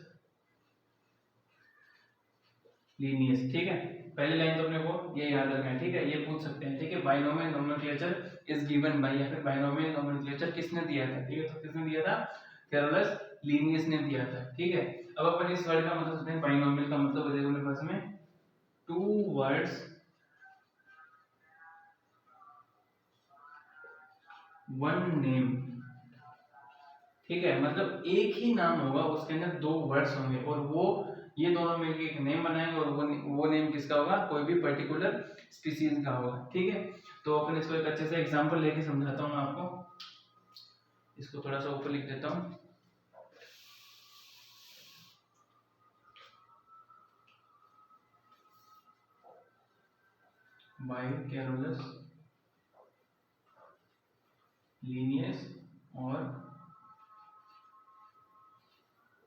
लीनियस, ठीक है। पहली लाइन तो अपने को ये याद रखना है, ठीक है, ये पूछ सकते हैं, ठीक है, binomial nomenclature is given by, या फिर बाइनोमियल नोमेनक्लेचर किसने दिया था, ठीक है, तो किसने दिया था, कैरोलस लीनियस ने दिया था, ठीक है। अब अपन इस वर्ड का मतलब सोचते हैं, बाइनोमियल का मतलब हो जाएगा अपने पास में टू वर्ड्स वन नेम, ठीक है, मतलब एक ही नाम होगा, उसके अंदर दो वर्ड्स होंगे, और वो ये दोनों मिलकर एक नेम बनाएंगे, और वो नेम किसका होगा, कोई भी पर्टिकुलर स्पीसीज का होगा, ठीक है। तो अपन इसको एक अच्छे से एग्जांपल लेके समझाता हूँ मैं आपको। इसको थोड़ा सा ऊपर लिख देता हूँ। बाय कैरोलस लीनियस और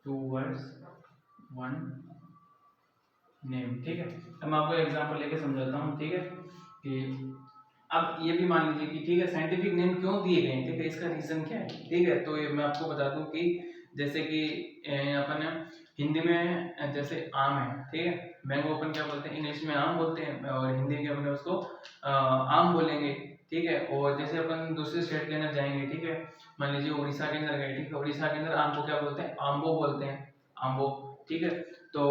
2 वर्ड्स 1 नेम। ठीक है, अब मैं आपको एग्जांपल लेके समझाता हूँ। ठीक है, कि अब ये भी मान लीजिए कि ठीक है साइंटिफिक नेम क्यों दिए गए हैं, ठीक है, इसका रीजन क्या है। ठीक है, तो ये मैं आपको बता दूं कि जैसे कि अपन हिंदी में जैसे आम है, ठीक है, मैंगो अपन क्या बोलते हैं, इंग्लिश में आम बोलते हैं और हिंदी में अपन उसको आम बोलेंगे। ठीक है, और जैसे अपन दूसरे स्टेट के अंदर जाएंगे, ठीक है, मान लीजिए उड़ीसा के अंदर गए, ठीक है, उड़ीसा के अंदर आम को क्या बोलते हैं, आम्बो बोलते हैं, आम्बो। ठीक है, तो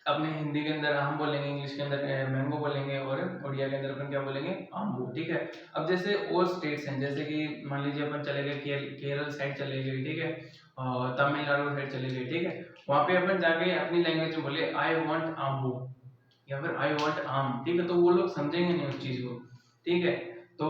अपने हिंदी के अंदर आम बोलेंगे, इंग्लिश के अंदर मैंगो बोलेंगे और उड़िया के अंदर अपन क्या बोलेंगे, आम्बू। ठीक है, अब जैसे और स्टेट्स हैं, जैसे कि मान लीजिए अपन चले गए केरल साइड चले गए, ठीक है, और तमिलनाडु साइड चले गए, ठीक है, वहाँ पे अपन जाके अपनी लैंग्वेज में बोले आई वांट आम्बू या फिर आई वांट आम। ठीक है, तो वो लोग समझेंगे नहीं उस चीज को। ठीक है, तो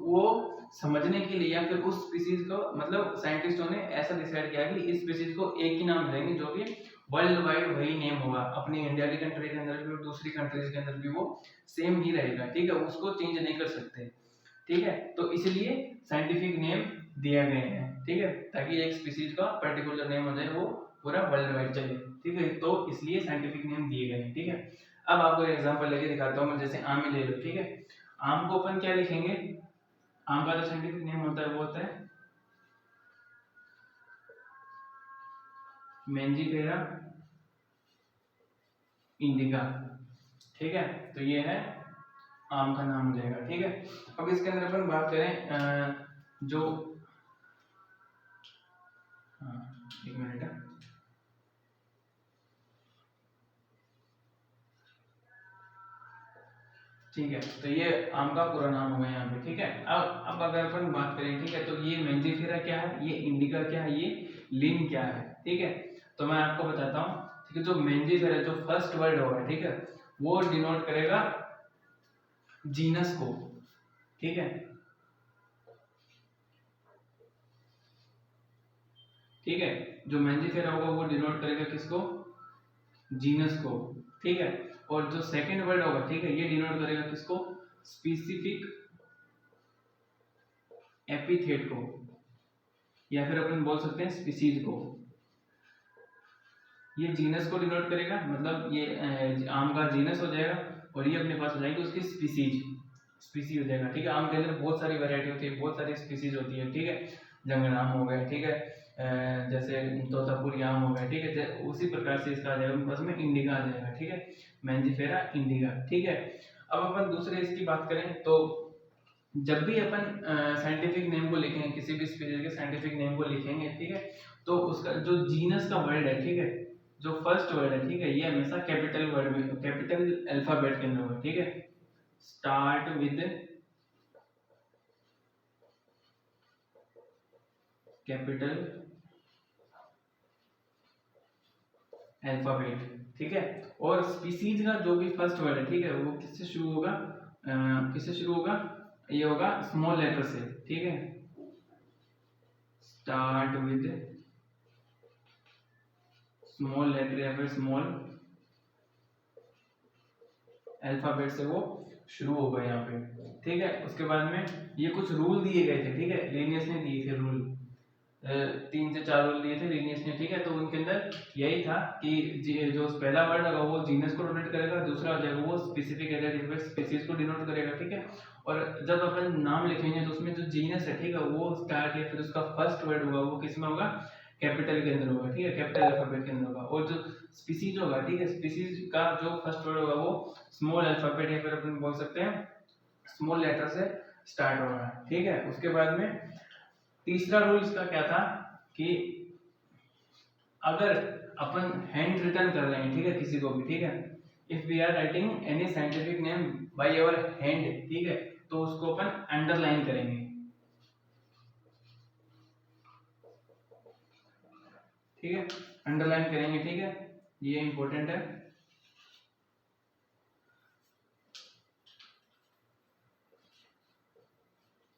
वो समझने के लिए या फिर उस स्पीसीज को, मतलब साइंटिस्टों ने ऐसा डिसाइड किया कि इस स्पीसीज को एक ही नाम देंगे जो कि वर्ल्ड वाइड वही नेम होगा, अपनी इंडिया की कंट्री के अंदर भी और दूसरी कंट्रीज के अंदर भी वो सेम ही रहेगा। ठीक है, उसको चेंज नहीं कर सकते। ठीक है, तो इसलिए साइंटिफिक नेम दिया गया है। ठीक है, ताकि एक स्पीसीज का पर्टिकुलर नेम हो जाए, वो पूरा वर्ल्ड वाइड चले। ठीक है, तो इसलिए साइंटिफिक नेम दिए गए हैं। ठीक है, अब आपको एग्जांपल लेके दिखाता हूँ मैं, जैसे आम ही ले लो। ठीक है, आम को अपन क्या लिखेंगे, आम का जो साइंटिफिक नेम होता है वो होता है मैंजीफेरा इंडिका। ठीक है, तो ये है आम का नाम हो जाएगा। ठीक है, अब इसके अंदर अपन बात करें जो एक मिनट है, ठीक है, तो ये आम का पूरा नाम हो गया यहाँ पे। ठीक है, अब अगर अपन बात करें, ठीक है, तो ये मैंजीफेरा क्या है, ये इंडिका क्या है, ये लिन क्या है। ठीक है, तो मैं आपको बताता हूँ। ठीक है, जो मैंजीफेरा जो फर्स्ट वर्ड होगा, ठीक है, वो डिनोट करेगा जीनस को। ठीक है, ठीक है, जो मैंजीफेरा होगा वो डिनोट करेगा किसको, जीनस को। ठीक है, और जो सेकंड वर्ड होगा, ठीक है, ये डिनोट करेगा किसको, स्पेसिफिक एपिथेट को, या फिर अपन बोल सकते हैं स्पीसीज को। ये जीनस को डिनोट करेगा, मतलब ये आम का जीनस हो जाएगा, और ये अपने पास हो जाएगी उसकी स्पीसीज, स्पीसी हो जाएगा। ठीक है, आम के अंदर बहुत सारी वैरायटी होती है, बहुत सारी स्पीसीज होती है। ठीक है, जंगल आम हो गए, ठीक है, जैसे तोतापुरी आम हो गया। ठीक है, उसी प्रकार से इसका आ जाएगा, उसमें इंडिका आ जाएगा। ठीक है, मैंजीफेरा इंडिका। ठीक है, अब अपन दूसरे इसकी बात करें, तो जब भी अपन साइंटिफिक नेम को लिखेंगे, किसी भी स्पीसीज के साइंटिफिक नेम को लिखेंगे, ठीक है, तो उसका जो जीनस का वर्ड है, ठीक है, जो फर्स्ट वर्ड है, ठीक है, ये हमेशा कैपिटल वर्ड में, कैपिटल अल्फाबेट के अंदर होगा। ठीक है, स्टार्ट विद कैपिटल अल्फाबेट। ठीक है, और स्पीसीज का जो भी फर्स्ट वर्ड है, ठीक है, वो किससे शुरू होगा, किससे शुरू होगा, ये होगा स्मॉल लेटर से। ठीक है, स्टार्ट विद स्मॉल लेटर या फिर स्मॉल अल्फाबेट से वो शुरू होगा यहाँ पे। ठीक है, उसके बाद में ये कुछ रूल दिए गए थे। ठीक है, लीनियस ने दिए थे रूल, 3 से 4 रूल दिए थे लीनियस ने। ठीक है, तो उनके अंदर यही था कि जो पहला वर्ड होगा वो जीनस को डिनोट करेगा, दूसरा हो जाएगा वो स्पेसिफिक एरिया स्पीसीज को डिनोट करेगा। ठीक है, और जब अपन नाम लिखेंगे तो उसमें जो जीनस है, ठीक है, वो स्टार्ट या फिर उसका फर्स्ट वर्ड होगा वो किस में होगा, कैपिटल के अंदर होगा। ठीक है, कैपिटल अल्फाबेट के अंदर होगा, और जो स्पीसीज होगा, ठीक है, स्पीसीज का जो फर्स्ट वर्ड होगा वो स्मॉल अल्फाबेट या फिर अपन बोल सकते हैं स्मॉल लेटर से स्टार्ट होगा। ठीक है, उसके बाद में तीसरा रूल इसका क्या था कि अगर अपन हैंड रिटन कर रहे हैं, ठीक है, किसी को भी, ठीक है, if we are writing any scientific name by our hand, ठीक है, तो उसको अपन अंडरलाइन करेंगे। ठीक है, अंडरलाइन करेंगे। ठीक है, ये इंपॉर्टेंट है।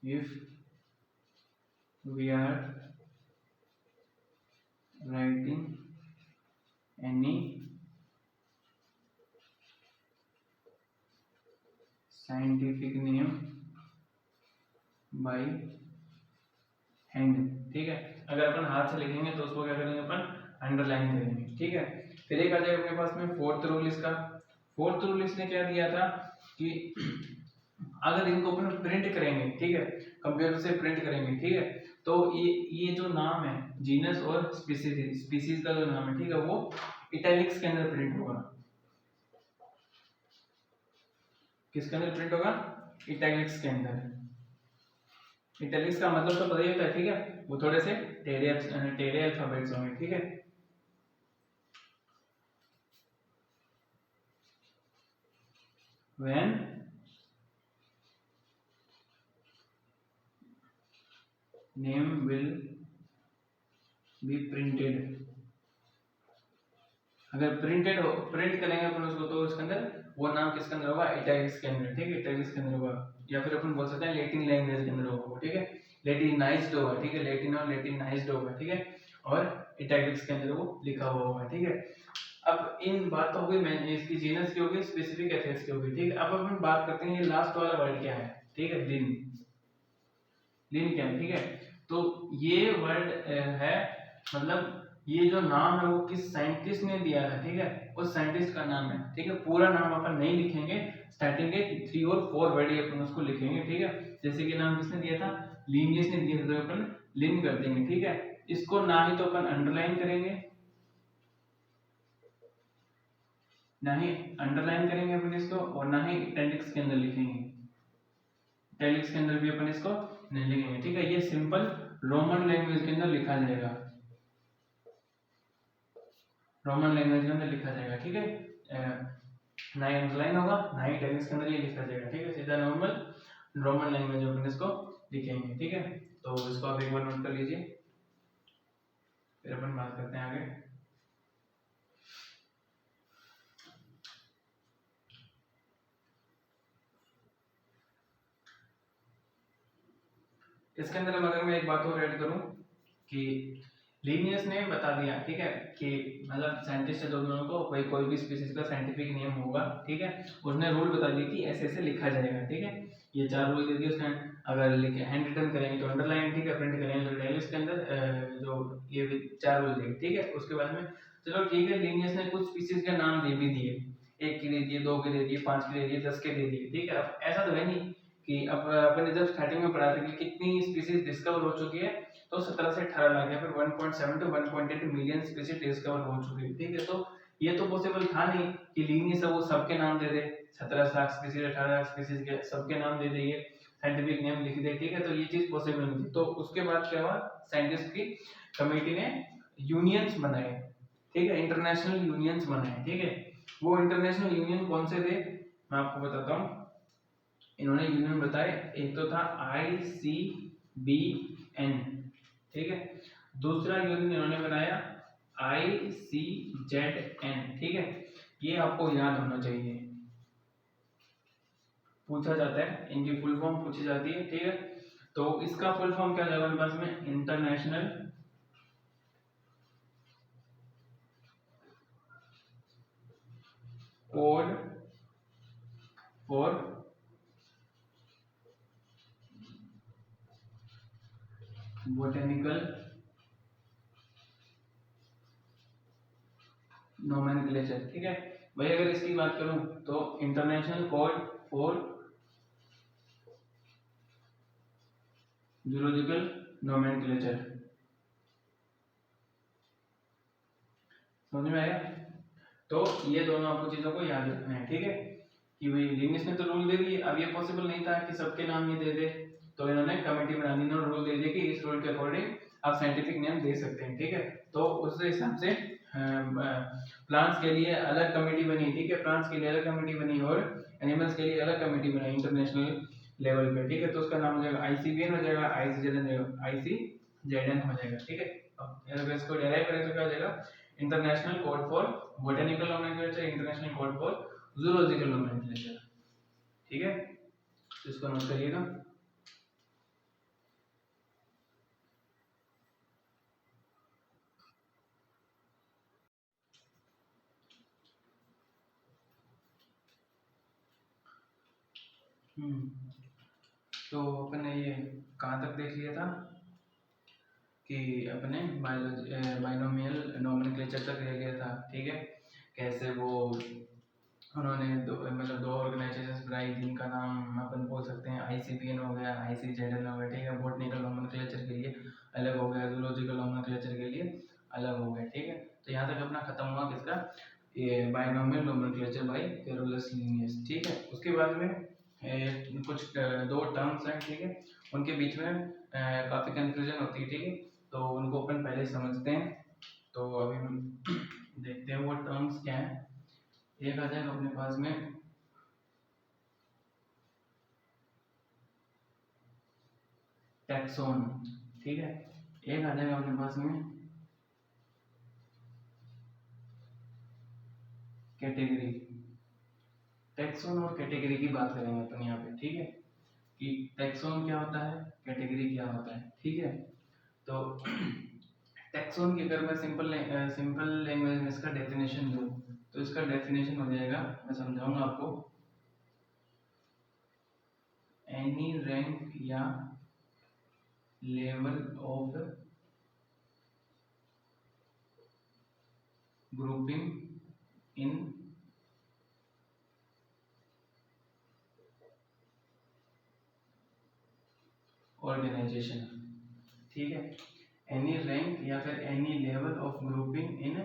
If we are writing any scientific name by hand, ठीक है। अगर अपन हाथ से लिखेंगे तो उसको क्या करेंगे, अपन अंडरलाइन करेंगे, ठीक है। फिर एक आ जाएगा अपने पास में फोर्थ रूल इसका। फोर्थ रूल इसने क्या दिया था कि अगर इनको अपन प्रिंट करेंगे, ठीक है, कंप्यूटर से प्रिंट करेंगे, ठीक है, तो ये जो नाम है जीनस और स्पीसीज का जो नाम है, ठीक है, वो इटैलिक्स के अंदर प्रिंट होगा। किसके अंदर प्रिंट होगा? इटैलिक्स के अंदर। इटैलिक्स का मतलब तो पता ही होता है, ठीक है, वो थोड़े से टेढ़े अल्फाबेट्स होंगे, ठीक है। When name will be printed, अगर प्रिंटेड हो, प्रिंट करेंगे अपन उसको, तो उसके अंदर वो नाम किसके अंदर होगा? इटैलिक्स के अंदर, ठीक है, इटैलिक्स के अंदर होगा। या फिर अपन बोल सकते हैं लैटिन लैंग्वेज के अंदर होगा वो, ठीक है, लैटिनाइज्ड होगा, ठीक है, लैटिन और लैटिनाइज्ड होगा, ठीक है, और इटैलिक्स के अंदर वो लिखा हुआ होगा, ठीक है। अब इन बातों की मैंने इसकी जीनस की होगी, स्पेसिफिक एथेक्स की होगी, ठीक है। अब अपन बात करते हैं ये लास्ट वाला वर्ड क्या है, ठीक है, लिन। लिन क्या है, ठीक है, तो ये वर्ड है, मतलब ये जो नाम है वो किस साइंटिस्ट ने दिया था, ठीक है, उस साइंटिस्ट का नाम है, ठीक है। पूरा नाम अपन नहीं लिखेंगे, स्टार्टिंग के 3 और 4 वर्ड ही अपन उसको लिखेंगे, ठीक है। जैसे कि नाम किसने दिया था? लीनियस ने दिया था, तो अपन लिन कर देंगे, ठीक है। इसको ना ही तो अपन अंडरलाइन करेंगे, ना ही अंडरलाइन करेंगे अपन इसको, और ना ही इटैलिक्स के अंदर लिखेंगे। इटैलिक्स के अंदर भी अपन इसको नहीं लिखेंगे, ठीक है। ये सिंपल रोमन लैंग्वेज के अंदर लिखा जाएगा, रोमन लैंग्वेज के अंदर लिखा जाएगा, ठीक है। ना ही अंडरलाइन होगा, ना ही इटैलिक्स के अंदर ये लिखा जाएगा, ठीक है। सीधा नॉर्मल रोमन लैंग्वेज में अपन इसको लिखेंगे, ठीक है। तो इसको आप एक बार नोट कर लीजिए, फिर अपन बात करते हैं आगे। इसके अंदर अगर मैं एक बात और ऐड करूं कि लीनियस ने बता दिया, ठीक है, कि मतलब साइंटिस्ट जो दोनों को कोई भी स्पीशीज का साइंटिफिक नेम होगा, ठीक है, उसने रूल बता दिया कि ऐसे ऐसे लिखा जाएगा, ठीक है। ये 4 रूल दे दिए उसने। अगर लिखे हैंड रिटन करेंगे तो अंडरलाइन, ठीक है, प्रिंट करेंगे तो इटैलिक्स के अंदर जो ये 4 रूल दिए, ठीक है। उसके बाद में चलो ठीक है, लीनियस ने कुछ स्पीशीज के नाम दे भी दिए, 1 के दे दिए, 2 के दे दिए, 5 के दे दिए, 10 के दे दिए, ठीक है। अब ऐसा तो है नहीं कि अब अपन ने जब स्टार्टिंग में पढ़ा था कि कितनी स्पीशीज डिस्कवर हो चुकी है, तो 17 से 18 लाख या फिर 1.7 टू 1.8 मिलियन स्पीशीज डिस्कवर हो चुकी है, ठीक है। तो ये तो पॉसिबल था नहीं कि लीनियस है वो सबके नाम दे दे, 17 लाख स्पीशीज, 18 लाख स्पीशीज के सबके नाम दे दे, ये साइंटिफिक नेम लिख दे, ठीक है। तो ये चीज पॉसिबल नहीं थी। तो उसके बाद क्या हुआ, साइंटिस्ट की कमेटी ने यूनियंस बनाए, ठीक है, इंटरनेशनल यूनियंस बनाए, ठीक है। वो इंटरनेशनल यूनियन कौन से थे मैं आपको बताता हूँ। इन्होंने यूनियन बताए, एक तो था ICBN, ठीक है। दूसरा यूनियन इन्होंने बनाया ICZN, ठीक है। ये आपको याद होना चाहिए, पूछा जाता है, इनकी फुल फॉर्म पूछी जाती है, ठीक है। तो इसका फुल फॉर्म क्या जाएगा मेरे पास में? International code for botanical nomenclature, ठीक है। भाई अगर इसकी बात करूं तो international code for zoological nomenclature, समझ में आया? तो ये दोनों आपको चीजों को याद रखना है, ठीक है, कि भाई लिनियस ने तो रूल दे दिए। अब ये पॉसिबल नहीं था कि सबके नाम ये दे दे, तो इन्होंने कमेटी बना दी, इन्होंने रूल दे दिया कि इस रूल के अकॉर्डिंग आप साइंटिफिक नेम दे सकते हैं, ठीक है। तो उस हिसाब से प्लांट्स के लिए अलग कमेटी बनी, ठीक है, प्लांट्स के लिए अलग कमेटी बनी और एनिमल्स के लिए अलग कमेटी बनाई इंटरनेशनल लेवल पे, ठीक है। तो उसका नाम हो जाएगा ICBN हो जाएगा, ICZN हो जाएगा, ठीक है। अब अगर इसको डेराइव करें तो क्या हो जाएगा? International code for botanical nomenclature, international code for zoological nomenclature, ठीक है। तो इसको नोट करिएगा। तो अपन ने ये कहाँ तक देख लिया था कि अपने बाइनोमियल नोमेनक्लेचर तक रह गया था, ठीक है। कैसे वो उन्होंने मतलब दो ऑर्गेनाइजेशंस बनाई जिनका नाम अपन बोल सकते हैं ICPN हो गया, ICZN हो गया, ठीक है। बॉटनिकल नोमेनक्लेचर के लिए अलग हो गया, जूलॉजिकल नोमेनक्लेचर के लिए अलग हो गया, ठीक है। तो यहाँ तक अपना खत्म हुआ किसका, ये binomial nomenclature by Carolus Linnaeus, ठीक है। उसके बाद में कुछ दो टर्म्स हैं, ठीक है, उनके बीच में काफ़ी कंफ्यूजन होती है, ठीक है। तो उनको अपन पहले समझते हैं। तो अभी हम देखते हैं वो टर्म्स क्या है। एक आ जाएगा अपने पास में टैक्सोन, ठीक है। एक आ जाएगा अपने पास में कैटेगरी। टैक्सोन और कैटेगरी की बात करेंगे अपन यहाँ पे, ठीक है, कि टैक्सोन क्या होता है, कैटेगरी क्या होता है, ठीक है। तो टैक्सोन की अगर मैं सिंपल लैंग्वेज में इसका डेफिनेशन दूं तो इसका डेफिनेशन हो जाएगा, मैं समझाऊंगा आपको, एनी रैंक या level of grouping in organization, ठीक है। एनी रैंक या फिर any level of grouping in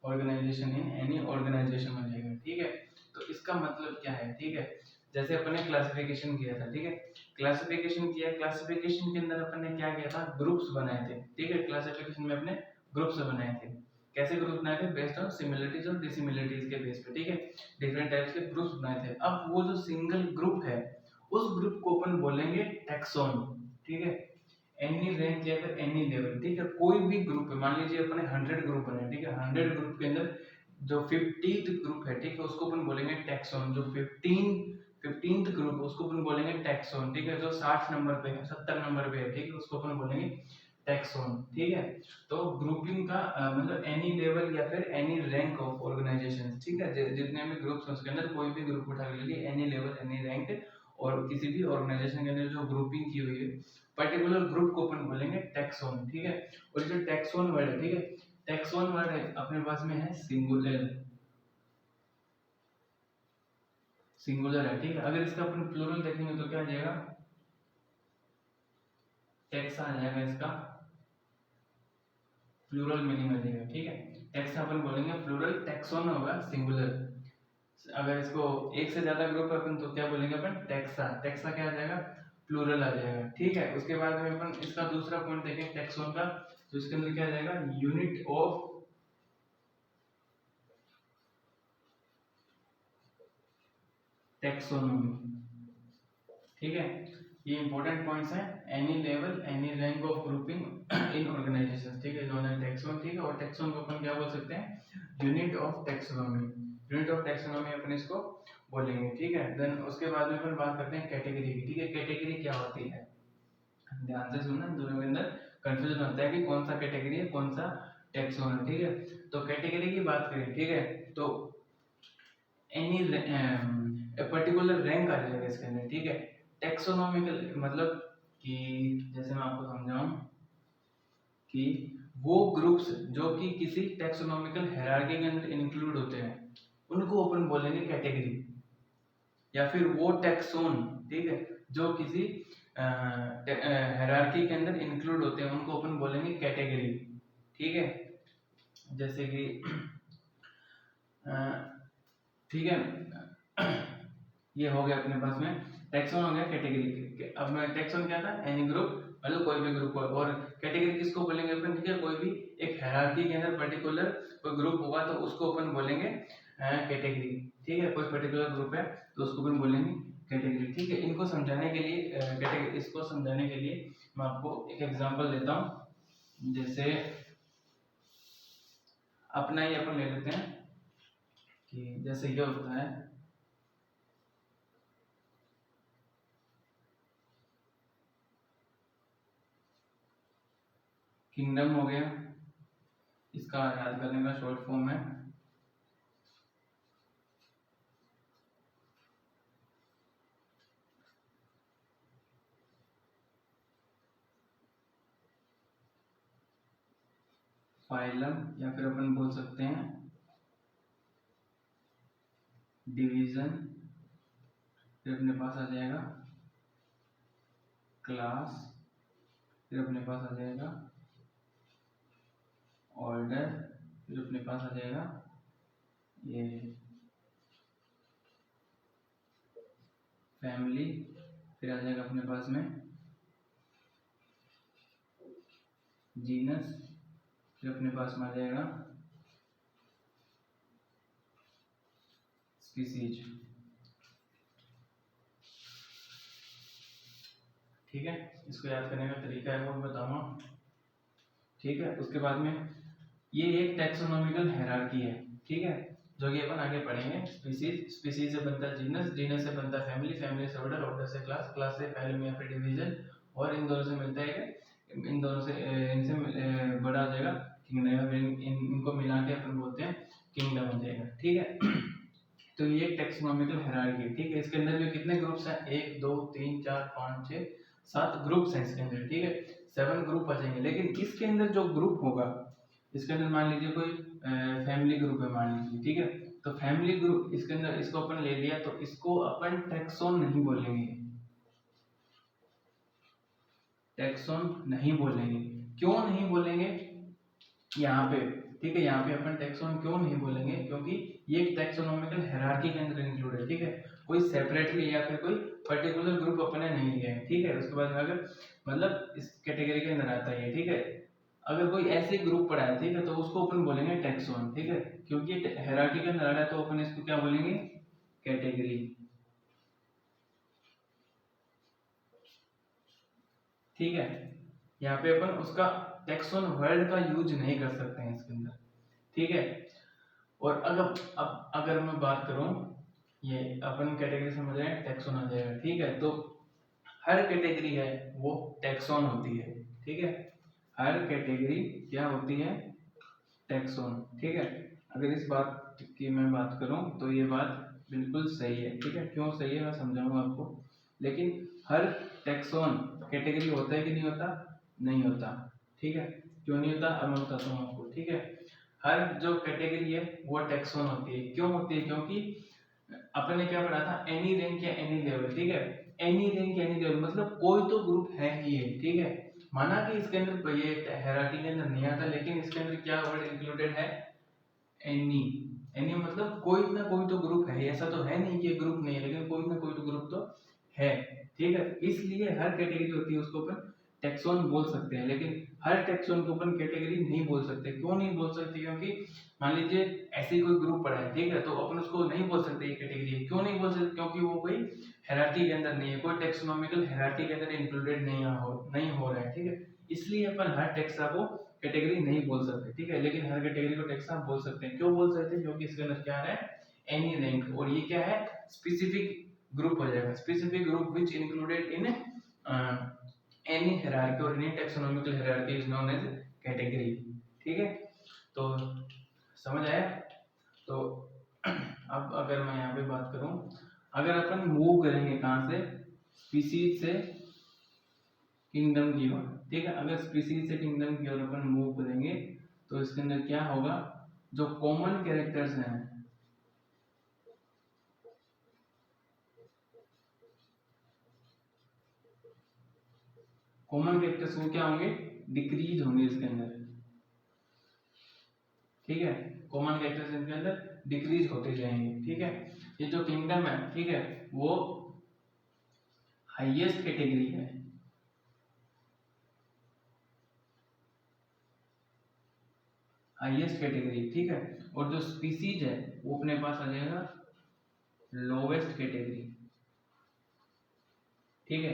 organization, in any organization हो जाएगा, ठीक है। तो इसका मतलब क्या है, ठीक है। जैसे अपन ने क्लासिफिकेशन किया था, ठीक है, क्लासिफिकेशन किया, क्लासिफिकेशन के अंदर अपन ने क्या किया था, ग्रुप्स बनाए थे, ठीक है। क्लासिफिकेशन में अपने ग्रुप्स बनाए थे। कैसे ग्रुप बनाए थे, बेस्ड ऑन सिमिलरिटीज और डिसिमिलरिटीज के बेस पे, ठीक है। डिफरेंट टाइप्स के ग्रुप्स बनाए थे। अब वो जो सिंगल ग्रुप है उस ग्रुप को अपन बोलेंगे टैक्सोन, ठीक है। एनी रैंक या फिर एनी लेवल, ठीक है, कोई भी ग्रुप है, मान लीजिए अपने 100 ग्रुप बने, ठीक है। 100 ग्रुप के अंदर जो 50th ग्रुप है, ठीक है, उसको अपन बोलेंगे टैक्सोन। जो 15th ग्रुप है उसको अपन बोलेंगे टैक्सोन, ठीक है। जो 60 नंबर पे है, 70 नंबर पे है, ठीक है, उसको अपन बोलेंगे टैक्सोन, ठीक है। तो ग्रुपिंग का मतलब एनी लेवल या फिर एनी रैंक ऑफ ऑर्गेनाइजेशन, ठीक है। जितने भी ग्रुप्स हैं उसके अंदर कोई भी ग्रुप उठा के लीजिए, एनी लेवल एनी रैंक, और किसी भी ऑर्गेनाइजेशन के अंदर जो ग्रुपिंग की हुई है पर्टिकुलर ग्रुप को अपन बोलेंगे टैक्सोन, ठीक है। और जो टैक्सोन वर्ड है, ठीक है, टैक्सोन वर्ड है अपने पास में है सिंगुलर, सिंगुलर है, ठीक है। अगर इसका अपन प्लूरल देखेंगे तो क्या आ जाएगा, टैक्सा आ जाएगा, इसका प्लूरल मीनिंग आ जाएगा, ठीक है। टैक्सा अपन बोलेंगे प्लूरल, टैक्सोन होगा सिंगुलर। अगर इसको एक से ज्यादा ग्रुप है अपन तो क्या बोलेंगे अपन, टैक्सा। टैक्सा क्या आ जाएगा, प्लूरल आ जाएगा, ठीक है। उसके बाद में अपन इसका दूसरा पॉइंट देखें टैक्सोन का, तो इसके अंदर क्या आ जाएगा, यूनिट ऑफ टैक्सोनॉमी, ठीक है। ये इंपॉर्टेंट पॉइंट्स हैं, any level any rank of grouping in organization, ठीक है, दोनों टैक्सोन, ठीक है। और टैक्सोन को अपन क्या बोल सकते हैं, unit of taxonomy, unit of taxonomy अपन इसको बोलेंगे, ठीक है। देन उसके बाद में अपन बात करते हैं कैटेगरी की, ठीक है। कैटेगरी क्या होती है, ध्यान से सुनना, दोनों के अंदर कंफ्यूजन होता है कि कौन सा कैटेगरी है कौन सा टैक्सोन है, ठीक है। तो कैटेगरी की बात करें, ठीक है, तो एनी पर्टिकुलर रैंक आ जाएगा इसके अंदर, ठीक है। टैक्सोनॉमिकल मतलब कि जैसे मैं आपको समझाऊं कि वो ग्रुप्स जो कि किसी टैक्सोनॉमिकल हायरार्की के अंदर इंक्लूड होते हैं उनको अपन बोलेंगे कैटेगरी, या फिर वो टैक्सोन, ठीक है, जो किसी हायरार्की के अंदर इंक्लूड होते हैं उनको अपन बोलेंगे कैटेगरी, ठीक है। जैसे कि ठीक है, ये हो गया अपने पास में टैक्सोन, हो गया कैटेगरी। अब मैं टैक्सोन क्या था, एनी ग्रुप, मतलब कोई भी ग्रुप हो। और कैटेगरी किसको बोलेंगे अपन, ठीक है, कोई भी एक हायरार्की के अंदर पर्टिकुलर कोई ग्रुप होगा तो उसको अपन बोलेंगे कैटेगरी, ठीक है। कोई पर्टिकुलर ग्रुप है तो उसको अपन बोलेंगे कैटेगरी, ठीक है। इनको समझाने के लिए कैटेगरी, इसको समझाने के लिए मैं आपको एक एग्जांपल देता हूँ। जैसे अपना ही अपन ले लेते हैं कि जैसे ये होता है, किंगडम हो गया, इसका याद करने का शॉर्ट फॉर्म है फाइलम, या फिर अपन बोल सकते हैं डिवीजन, फिर अपने पास आ जाएगा क्लास, फिर अपने पास आ जाएगा ऑर्डर, फिर अपने पास आ जाएगा ये फैमिली, फिर आ जाएगा अपने पास में जीनस, फिर अपने पास में आ जाएगा स्पीसीज। ठीक है, इसको याद करने का तरीका है वो बताऊंगा। ठीक है, उसके बाद में ये एक टैक्सोनॉमिकल हायरार्की है। ठीक है, जो कि अपन आगे पढ़ेंगे। स्पीसीज, स्पीसीज से बनता है जीनस, जीनस से बनता है फैमिली, फैमिली से ऑर्डर, ऑर्डर से क्लास, क्लास से फाइलम या फिर डिवीजन, और इन दोनों से मिलता है, इन दोनों से इनसे बड़ा हो जाएगा किंगडम, इनको मिला के अपन बोलते हैं किंगडम हो जाएगा। ठीक है, तो ये एक टैक्सोनॉमिकल हायरार्की है। ठीक है, इसके अंदर भी कितने ग्रुप्स हैं, 1 2 3 4 5 6 7 ग्रुप्स हैं इसके अंदर। ठीक है, 7 ग्रुप आ जाएंगे। लेकिन इसके अंदर जो ग्रुप होगा, इसके अंदर मान लीजिए कोई फैमिली ग्रुप है मान लीजिए। ठीक है, तो फैमिली ग्रुप इसके अंदर इसको अपन ले लिया, तो इसको अपन टैक्सोन नहीं बोलेंगे, टैक्सोन नहीं बोलेंगे। क्यों नहीं बोलेंगे यहाँ पे? ठीक है, यहाँ पे अपन टैक्सोन क्यों नहीं बोलेंगे, क्योंकि ये एक टैक्सोनॉमिकल हायरार्की के अंदर इंक्लूड है। ठीक है, कोई सेपरेटली या फिर कोई पर्टिकुलर ग्रुप अपने नहीं लिया है। ठीक है, उसके बाद अगर मतलब इस कैटेगरी के अंदर आता है। ठीक है, अगर कोई ऐसे ग्रुप पड़ा है, ठीक है, तो उसको अपन बोलेंगे टैक्सोन। ठीक है, क्योंकि हायरार्की के अंदर आ रहा है, तो अपन इसको क्या बोलेंगे, कैटेगरी। ठीक है, यहाँ पे अपन उसका टैक्सोन वर्ड का यूज नहीं कर सकते हैं इसके अंदर। ठीक है, और अब अगर मैं बात करूं, ये अपन कैटेगरी समझ रहे हैं, टैक्सोन आ जाएगा। ठीक है, तो हर कैटेगरी है वो टैक्सोन होती है। ठीक है, हर कैटेगरी क्या होती है, टैक्सोन। ठीक है, अगर इस बात की मैं बात करूं तो ये बात बिल्कुल सही है। ठीक है, क्यों सही है मैं समझाऊंगा आपको। लेकिन हर टैक्सोन कैटेगरी होता है कि नहीं होता? नहीं होता। ठीक है, क्यों नहीं होता अब मैं बताता हूँ आपको। ठीक है, हर जो कैटेगरी है वो टैक्सोन होती है। क्यों होती है? क्योंकि अपन ने क्या पढ़ा था, एनी रैंक या एनी लेवल। ठीक है, एनी रैंक या एनी लेवल मतलब कोई तो ग्रुप है ही है। ठीक है, माना कि इसके अंदर ये हायरार्की के अंदर नहीं आता, लेकिन इसके अंदर क्या वर्ड इंक्लूडेड है, एनी। एनी मतलब कोई ना कोई तो ग्रुप है, ऐसा तो है नहीं कि ग्रुप नहीं है, लेकिन कोई ना कोई तो ग्रुप तो है। ठीक है, इसलिए हर कैटेगरी होती है उसको अपन टैक्सोन बोल सकते हैं, लेकिन हर टैक्सोन को अपन कैटेगरी नहीं बोल सकते। क्यों नहीं बोल सकते? क्योंकि मान लीजिए ऐसे ही कोई ग्रुप पड़ा है, ठीक है, तो अपन उसको नहीं बोल सकते ये कैटेगरी है। क्यों नहीं बोल सकते? क्योंकि वो कोई हायरार्की के अंदर नहीं है, कोई टैक्सोनॉमिकल हायरार्की के अंदर इंक्लूडेड नहीं हो रहा है। ठीक है, इसलिए अपन हर टेक्सा को कैटेगरी नहीं बोल सकते। ठीक है, लेकिन हर कैटेगरी को टेक्सा बोल सकते हैं। क्यों बोल सकते हैं? क्योंकि इसके अंदर क्या आ रहा है, एनी रैंक, और ये क्या है, स्पेसिफिक ग्रुप हो जाएगा। Specific group which included in any hierarchy और any taxonomical hierarchy is known as category. ठीक है, तो समझ आया? तो अब अगर मैं यहाँ पे बात करूँ, अगर अपन मूव करेंगे कहाँ से, स्पीसीज से किंगडम की ओर। ठीक है, अगर स्पीसीज से किंगडम की ओर अपन मूव करेंगे तो इसके अंदर क्या होगा, जो कॉमन कैरेक्टर्स हैं, कॉमन कैरेक्टर्स वो क्या होंगे, डिक्रीज होंगे इसके अंदर। ठीक है, कॉमन कैरेक्टर्स इनके अंदर डिक्रीज होते जाएंगे। ठीक है, ये जो किंगडम है, ठीक है, वो हाईएस्ट कैटेगरी है, हाईएस्ट कैटेगरी। ठीक है, और जो स्पीसीज है वो अपने पास आ जाएगा लोवेस्ट कैटेगरी। ठीक है,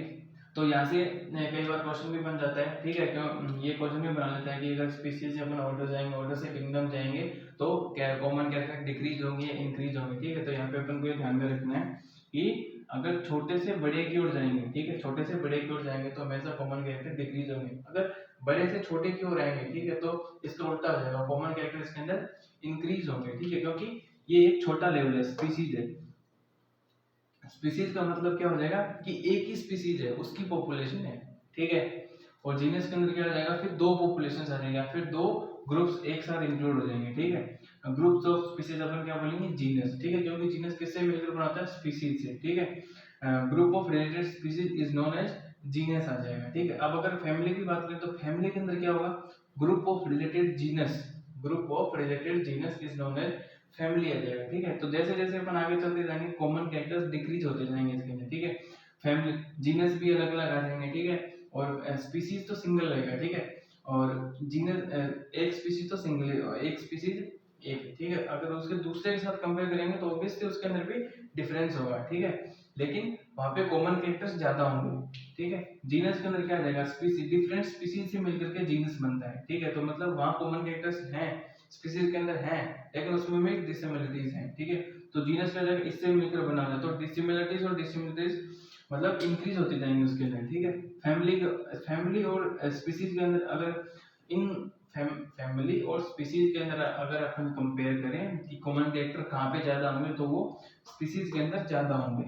तो यहाँ से कई बार क्वेश्चन भी बन जाता है। ठीक है, क्यों ये क्वेश्चन भी बना लेता है कि अगर स्पीसीज से अपन ऑर्डर जाएंगे, ऑर्डर से किंगडम जाएंगे, तो क्या कॉमन कैरेक्टर डिक्रीज होंगे या इंक्रीज होंगे। ठीक है, तो यहाँ पे अपन को ये ध्यान में रखना है कि अगर छोटे से बड़े की ओर जाएंगे, ठीक है, छोटे से बड़े की ओर जाएंगे तो हमेशा कॉमन कैरेक्टर डिक्रीज होंगे। अगर बड़े से छोटे की ओर आएंगे, ठीक है, तो इसका उल्टा हो जाएगा, कॉमन कैरेक्टर इसके अंदर इंक्रीज होंगे। ठीक है, क्योंकि ये एक छोटा लेवल है, स्पीसीज है। स्पीसीज का मतलब क्या हो जाएगा कि एक ही स्पीसीज है, उसकी पॉपुलेशन है। ठीक है, और जीनस के अंदर क्या आ जाएगा, फिर दो पॉपुलेशन आ जाएगा, फिर दो ग्रुप्स एक साथ इंक्लूड हो जाएंगे, ठीक है। ग्रुप्स ऑफ स्पीसीज अपन क्या बोलेंगे, जीनस, ठीक है, क्योंकि जीनस किससे मिलकर बनाता है, स्पीसीज से, ठीक है। Group of related species is known as genus आ जाएगा, ठीक है। अब अगर फैमिली की बात करें तो फैमिली के अंदर क्या होगा, group of related genus, group of related genus is known as family आ जाएगा, ठीक है। तो जैसे जैसे अपन आगे चलते जाएंगे कॉमन कैरेक्टर्स डिक्रीज होते जाएंगे इसके अंदर, ठीक है। फैमिली जीनस भी अलग अलग आ जाएंगे, ठीक है, और स्पीसीज तो सिंगल रहेगा, ठीक है, और जीनस एक स्पीसीज तो सिंगल, एक स्पीसीज एक, ठीक है। अगर उसके दूसरे के साथ कंपेयर करेंगे तो ऑब्वियसली उसके अंदर भी डिफरेंस होगा, ठीक है, लेकिन वहां पे कॉमन कैरेक्टर्स ज्यादा होंगे, ठीक है। जीनस के अंदर क्या आ जाएगा, स्पीसीज, डिफरेंट स्पीसीज से मिलकर के जीनस बनता है, ठीक है। तो मतलब वहां कॉमन कैरेक्टर्स हैं स्पीसीज के अंदर हैं, लेकिन उसमें भी डिसिमिलरिटीज हैं, ठीक है। तो जीनस का जगह इससे मिलकर बना है, तो डिसिमिलरिटीज और डिसिमिलरिटीज मतलब इंक्रीज होती जाएंगी उसके अंदर, ठीक है। फैमिली और स्पीसीज के अंदर अगर इन फैमिली और स्पीसीज के अंदर अगर अपन कंपेयर करें कि कॉमन कैरेक्टर कहाँ पे ज्यादा होंगे, तो वो स्पीसीज के अंदर ज्यादा होंगे,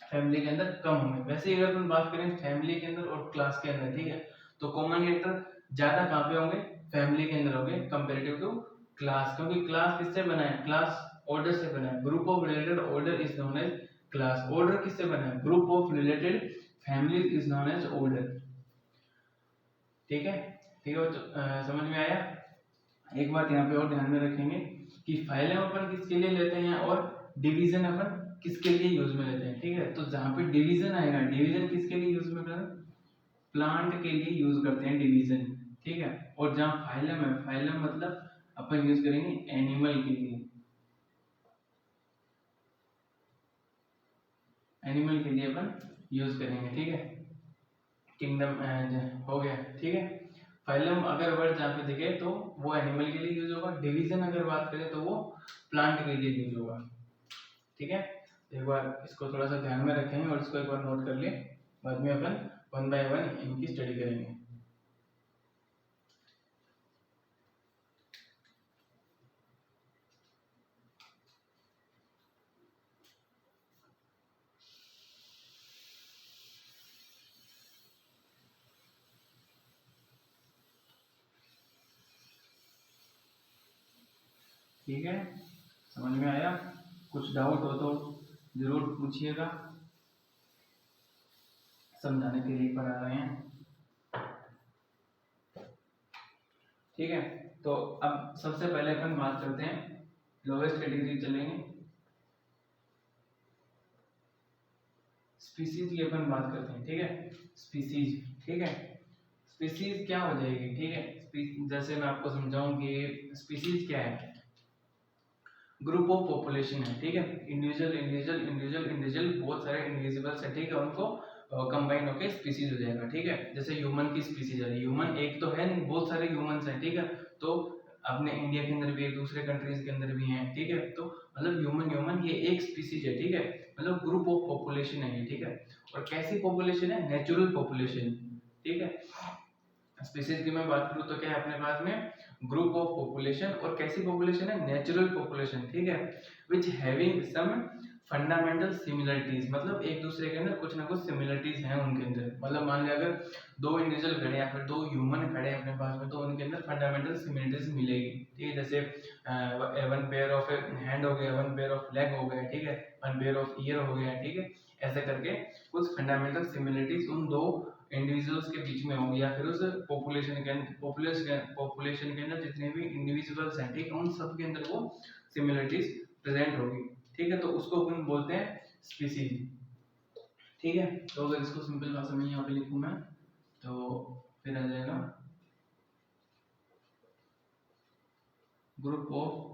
फैमिली के अंदर कम होंगे। वैसे ही अगर अपन बात करें फैमिली के अंदर और क्लास के अंदर, ठीक है, तो कॉमन कैरेक्टर ज्यादा कहाँ पे होंगे, फैमिली के अंदर होंगे कंपेरेटिव टू क्लास, क्योंकि क्लास किससे बना है, क्लास ऑर्डर से बना है, group of related order is known as class. Order किससे बना है, group of related family is known as order, ठीक है। ठीक है, तो समझ में आया। एक बात यहाँ पे और ध्यान में रखेंगे कि फाइलम अपन किसके लिए लेते हैं और डिवीजन अपन किसके लिए यूज में लेते हैं, ठीक है। तो जहाँ पे डिवीजन आएगा, डिवीजन किसके लिए यूज में करते हैं, प्लांट के लिए यूज करते हैं डिवीजन, ठीक है। और जहाँ फाइलम है, फाइलम मतलब अपन यूज करेंगे एनिमल के लिए, एनिमल के लिए अपन यूज करेंगे, ठीक है। किंगडम हो गया, ठीक है। फाइलम अगर वर्ड जहाँ पे दिखे तो वो एनिमल के लिए यूज होगा, डिवीजन अगर बात करें तो वो प्लांट के लिए यूज होगा, ठीक है। एक बार इसको थोड़ा सा ध्यान में रखेंगे और इसको एक बार नोट कर ले, बाद में अपन वन बाय वन इनकी स्टडी करेंगे। ठीक है, समझ में आया, कुछ डाउट हो तो जरूर पूछिएगा, समझाने के लिए पढ़ा रहे हैं, ठीक है। तो अब सबसे पहले अपन बात करते हैं लोएस्ट कैटेगरी चलेंगे, स्पीसीज की अपन बात करते हैं, ठीक है। स्पीसीज, ठीक है, स्पीसीज क्या हो जाएगी, ठीक है। जैसे मैं आपको समझाऊं कि स्पीसीज क्या है, ग्रुप ऑफ पॉपुलेशन है, ठीक है। इंडिविजुअल इंडिविजुअल इंडिविजुअल इंडिविजुअल बहुत सारे इंडिविजुअल्स है, ठीक है, उनको कंबाइन होकर स्पीसीज हो जाएगा, ठीक है। जैसे ह्यूमन की स्पीसीज है, ह्यूमन एक तो है नहीं, बहुत सारे ह्यूमंस हैं, ठीक है। तो अपने इंडिया के अंदर भी है, दूसरे कंट्रीज के अंदर भी हैं, ठीक है। तो मतलब ह्यूमन ह्यूमन ये एक स्पीसीज है, ठीक है, मतलब ग्रुप ऑफ पॉपुलेशन है ये, ठीक है। और कैसी पॉपुलेशन है, नेचुरल पॉपुलेशन, ठीक है। स्पीसीज की मैं बात करूँ तो क्या है अपने पास में ग्रुप ऑफ पॉपुलेशन, और कैसी पॉपुलेशन है, नेचुरल पॉपुलेशन, ठीक है, which having some fundamental similarities, मतलब एक दूसरे के अंदर कुछ ना कुछ सिमिलरिटीज हैं उनके अंदर। मतलब मान लिया अगर दो इंडिविजुअल खड़े या फिर दो ह्यूमन खड़े हैं अपने पास में, तो उनके अंदर फंडामेंटल सिमिलरिटीज मिलेगी, ठीक है। जैसे वन पेयर ऑफ हैंड हो गया, वन पेयर ऑफ लेग हो गया, ठीक है, वन पेयर ऑफ ईयर हो गया, ठीक है। ऐसे करके कुछ फंडामेंटल सिमिलरिटीज उन दो इंडिविजुअल्स के बीच में होंगी, या फिर उस पॉपुलेशन के अंदर जितने भी इंडिविजुअल्स हैं, ठीक है, उन सब के अंदर वो सिमिलरिटीज प्रेजेंट होगी, ठीक है। तो उसको अपन बोलते हैं स्पीसीज, ठीक है। तो अगर इसको सिंपल भाषा में यहाँ पे लिखूं मैं तो फिर आ जाएगा group of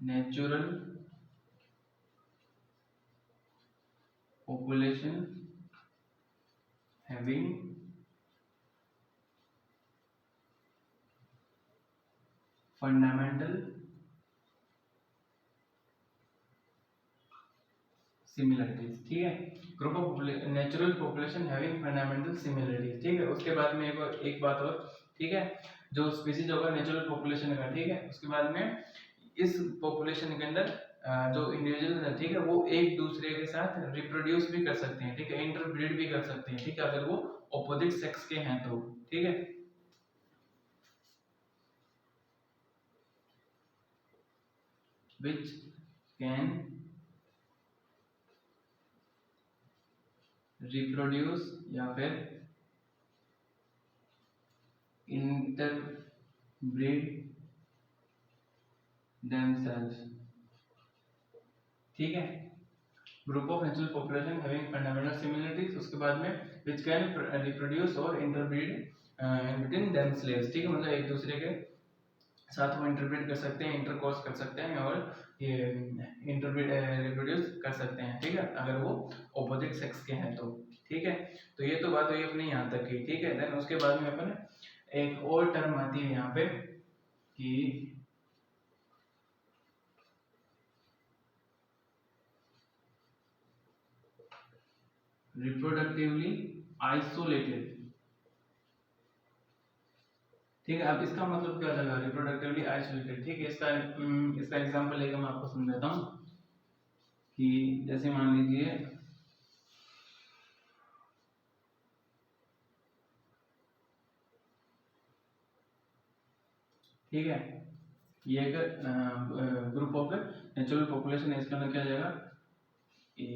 natural population having fundamental similarities, ठीक है। Group of natural population having fundamental similarities, ठीक है। उसके बाद में एक बात और ठीक है, जो स्पीसीज होगा नेचुरल पॉपुलेशन का, ठीक है। उसके बाद में इस पॉपुलेशन के अंदर जो इंडिविजुअल है, ठीक है, वो एक दूसरे के साथ रिप्रोड्यूस भी कर सकते हैं, ठीक है, इंटरब्रीड भी कर सकते हैं, ठीक है, अगर वो ऑपोजिट सेक्स के हैं तो, ठीक है। which can reproduce या फिर interbreed themselves, ठीक है। Group of natural population having fundamental similarities, उसके बाद में which can reproduce और interbreed between themselves, ठीक है, मतलब एक दूसरे के साथ वो इंटरब्रीड कर सकते हैं, इंटरकोर्स कर सकते हैं और ये इंटरब्रीड रिप्रोड्यूस कर सकते हैं, ठीक है, अगर वो ऑपोजिट सेक्स के हैं तो, ठीक है। तो ये तो बात हुई अपनी यहाँ तक की, ठीक है। देन उसके बाद में अपन एक और टर्म आती है यहाँ पे कि रिप्रोडक्टिवली आइसोलेटेड, ठीक है। अब इसका मतलब क्या होगा रिप्रोडक्टिवली आइसोलेटेड, ठीक है। इसका एग्जांपल लेकर मैं आपको समझाता हूँ कि जैसे मान लीजिए ठीक है, ये अगर ग्रुप ऑफ नेचुरल पॉपुलेशन है, इसके अंदर क्या जाएगा ए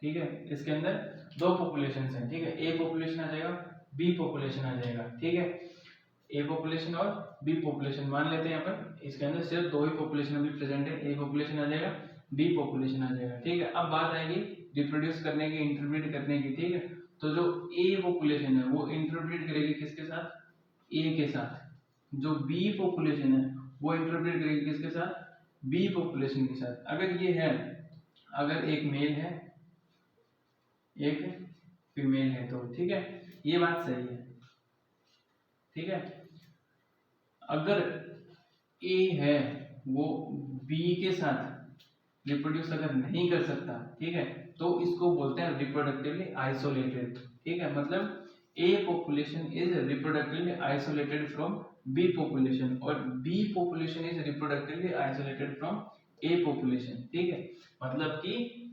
ठीक है। इसके अंदर दो पॉपुलेशन हैं, ठीक है, ए पॉपुलेशन आ जाएगा, बी पॉपुलेशन आ जाएगा, ठीक है। ए पॉपुलेशन और बी पॉपुलेशन मान लेते हैं यहाँ पर, इसके अंदर सिर्फ दो ही पॉपुलेशन अभी प्रेजेंट है, ए पॉपुलेशन आ जाएगा, बी पॉपुलेशन आ जाएगा, ठीक है। अब बात आएगी रिप्रोड्यूस करने की, इंटरब्रीड करने की, ठीक है। तो जो ए पॉपुलेशन है वो इंटरब्रीड करेगी किसके साथ, ए के साथ। जो बी पॉपुलेशन है वो इंटरब्रीड करेगी किसके साथ, बी पॉपुलेशन के साथ। अगर ये है, अगर एक मेल है एक फीमेल है तो, ठीक है, ये बात सही है, ठीक है। अगर ए है वो बी के साथ रिप्रोड्यूस अगर नहीं कर सकता, ठीक है, तो इसको बोलते हैं रिप्रोडक्टिवली आइसोलेटेड, ठीक है। मतलब A population is reproductively isolated from B population और B population is reproductively isolated from A population, ठीक है। मतलब कि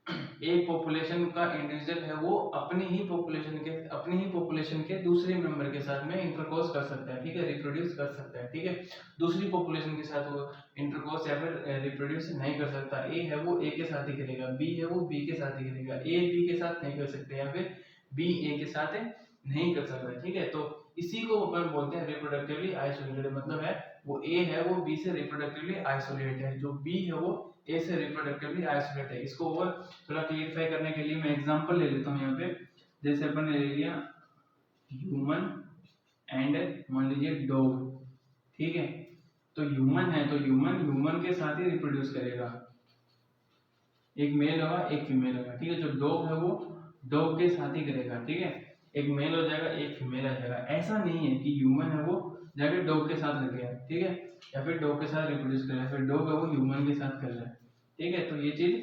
एक पॉपुलेशन का इंडिविजुअल है वो अपनी ही पॉपुलेशन के दूसरे मेंबर के साथ में इंटरकोर्स कर सकता है, ठीक है, रिप्रोड्यूस कर सकता है, ठीक है। दूसरी पॉपुलेशन के साथ वो इंटरकोर्स या फिर रिप्रोड्यूस नहीं कर सकता। ए है वो ए के साथ ही करेगा, बी है वो बी के साथ ही करेगा, ए बी के साथ नहीं कर सकते या फिर बी ए के साथ नहीं कर सकता, ठीक है। तो इसी को अपन बोलते हैं रिप्रोडक्टिवली आइसोलेटेड, मतलब है वो ए है वो बी से रिप्रोडक्टिवली आइसोलेट है, जो बी है वो ए से रिप्रोडक्टिवली आइसोलेट है। इसको और थोड़ा क्लियरफाई करने के लिए मैं एग्जांपल ले लेता हूँ यहाँ पे। जैसे अपन ने ले लिया ह्यूमन एंड मान लीजिए डॉग, ठीक है। तो ह्यूमन है तो ह्यूमन के साथ ही रिप्रोड्यूस करेगा, एक मेल होगा एक फीमेल होगा, ठीक है। जो डॉग है वो डॉग के साथ ही करेगा, ठीक है, एक मेल हो जाएगा एक फीमेल आ जाएगा। ऐसा नहीं है कि ह्यूमन है वो जाके डॉग के साथ लग गया, ठीक है, या फिर डॉग के साथ रिप्रोड्यूस कर रहा है, फिर डॉग है वो ह्यूमन के साथ कर रहा है, ठीक है। तो ये चीज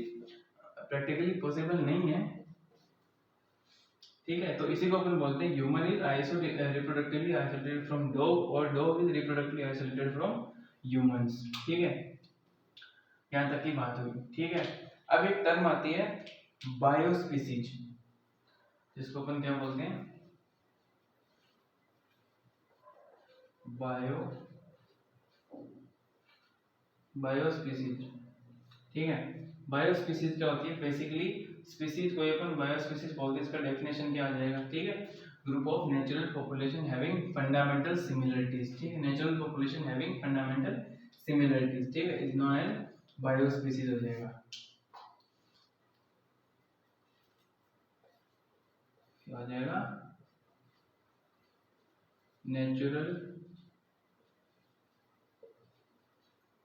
प्रैक्टिकली पॉसिबल नहीं है, ठीक है। तो इसी को अपन बोलते हैं human is reproductively isolated from dog और dog is reproductively isolated from humans, ठीक है। यहाँ तक की बात हुई, ठीक है। अब एक टर्म आती है बायोस्पीसीज, जिसको अपन क्या बोलते हैं बायोस्पीसीज, ठीक है। बायोस्पीसीज क्या होती है, बेसिकली स्पीसीज को अपन बायोस्पीसीज बोलते हैं। इसका डेफिनेशन क्या आ जाएगा, ठीक है, group of natural population having fundamental similarities, ठीक है, natural population having fundamental similarities, ठीक है, इज नोन एज बायोस्पीसीज हो जाएगा। क्या हो जाएगा, natural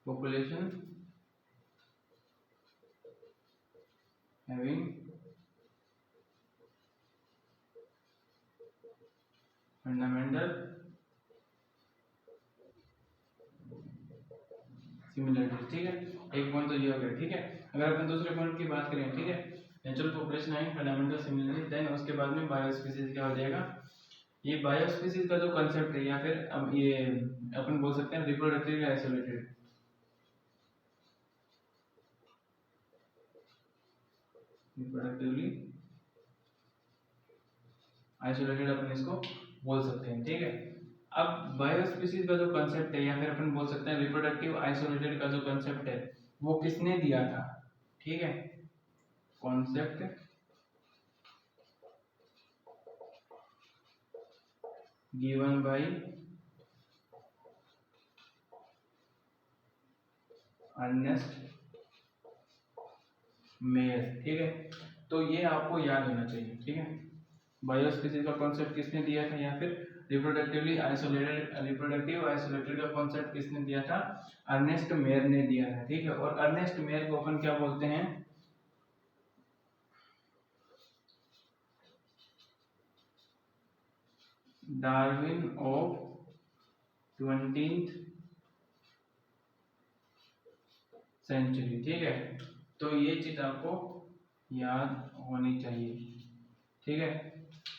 population having fundamental similarities, ठीक है। एक पॉइंट तो ये हो गया, ठीक है। अगर अपन दूसरे पॉइंट की बात करें, ठीक है, natural population having fundamental similarities, then उसके बाद में बायोस्पीसीज क्या हो जाएगा। ये बायोस्पीसीज का जो कांसेप्ट है, या फिर अब ये अपन बोल सकते हैं रिप्रोडक्टिवली आइसोलेटेड, रिप्रोडक्टिवली आइसोलेटेड अपन इसको बोल सकते हैं, ठीक है। अब बायोस्पीसीज का जो कांसेप्ट है, या फिर अपन बोल सकते हैं रिप्रोडक्टिव आइसोलेटेड का जो कांसेप्ट है, वो किसने दिया था, ठीक है। Concept given by Ernest Mayr, ठीक है। तो ये आपको याद होना चाहिए, ठीक है। बायोस्पीसीज का कॉन्सेप्ट किसने दिया था, या फिर रिप्रोडक्टिव आइसोलेटेड का कॉन्सेप्ट किसने दिया था, अर्नेस्ट मेयर ने दिया था, ठीक है। और अर्नेस्ट मेयर को अपन क्या बोलते हैं, डार्विन ऑफ 20th सेंचुरी, ठीक है। तो ये चीज आपको याद होनी चाहिए, ठीक है।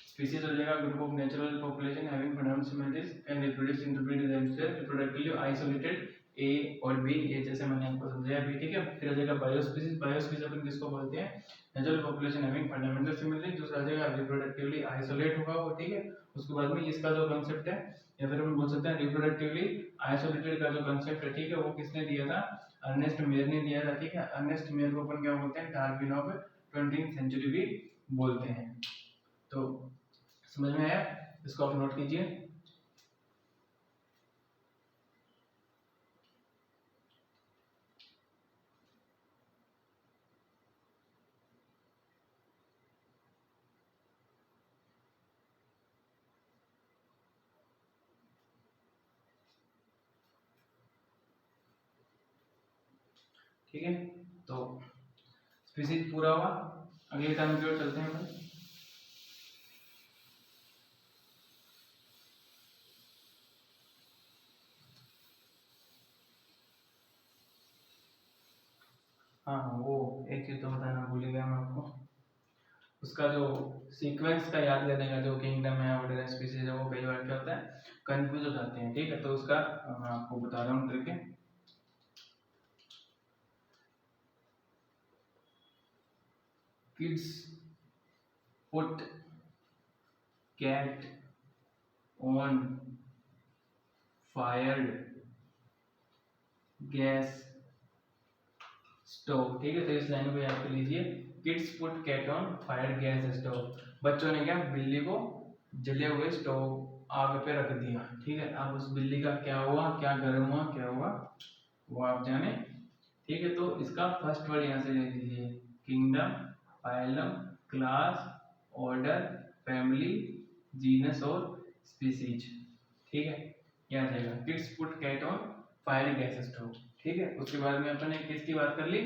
स्पीसीज हो जाएगा group of natural population having fundamental similarities can reproduce interpret themself, reproductively isolated A और बी, ये जैसे मैंने आपको समझाया अभी, ठीक है। फिर हो जाएगा बायोस्पीसीज, बायोस्पीसीज अपन किसको बोलते हैं, natural population having fundamental similarities. दूसरा हो जाएगा रिप्रोडक्टिवली आइसोलेट होगा वो, ठीक है। उसके बाद में इसका जो कांसेप्ट है, या फिर हम बोल सकते हैं रिप्रोडक्टिवली आइसोलेटेड का जो कांसेप्ट है, ठीक है, वो किसने दिया था, अर्नेस्ट मेयर ने दिया था, ठीक है। अर्नेस्ट मेयर को अपन क्या बोलते हैं, डार्विन ऑफ 20th सेंचुरी भी बोलते हैं। तो समझ में आया, इसको आप नोट कीजिए। ठीक है, तो स्पीसीज पूरा हुआ। अगले टाइम की ओर चलते हैं अपन। हाँ हाँ, वो एक चीज तो बताना भूल गया मैं आपको, उसका जो सीक्वेंस का याद करने का जो किंगडम है और स्पीसीज है, वो कई बार क्या होता है, कंफ्यूज हो जाते हैं, ठीक है। तो उसका मैं आपको बता रहा हूँ ट्रिक है। Kids put cat on fired gas stove, ठीक है। तो इस लाइन को याद कर लीजिए, kids put cat on fire gas stove. बच्चों ने क्या, बिल्ली को जले हुए स्टोव आग पे रख दिया, ठीक है। अब उस बिल्ली का क्या हुआ, क्या गर्म हुआ, क्या हुआ, वो आप जाने, ठीक है। तो इसका फर्स्ट वर्ड यहाँ से ले लीजिए, kingdom, phylum, class, order, family, genus और स्पीसीज, ठीक है। यहाँ जाएगा kids put cat on fire gas stove, ठीक है। उसके बाद में अपन ने किसकी बात कर ली,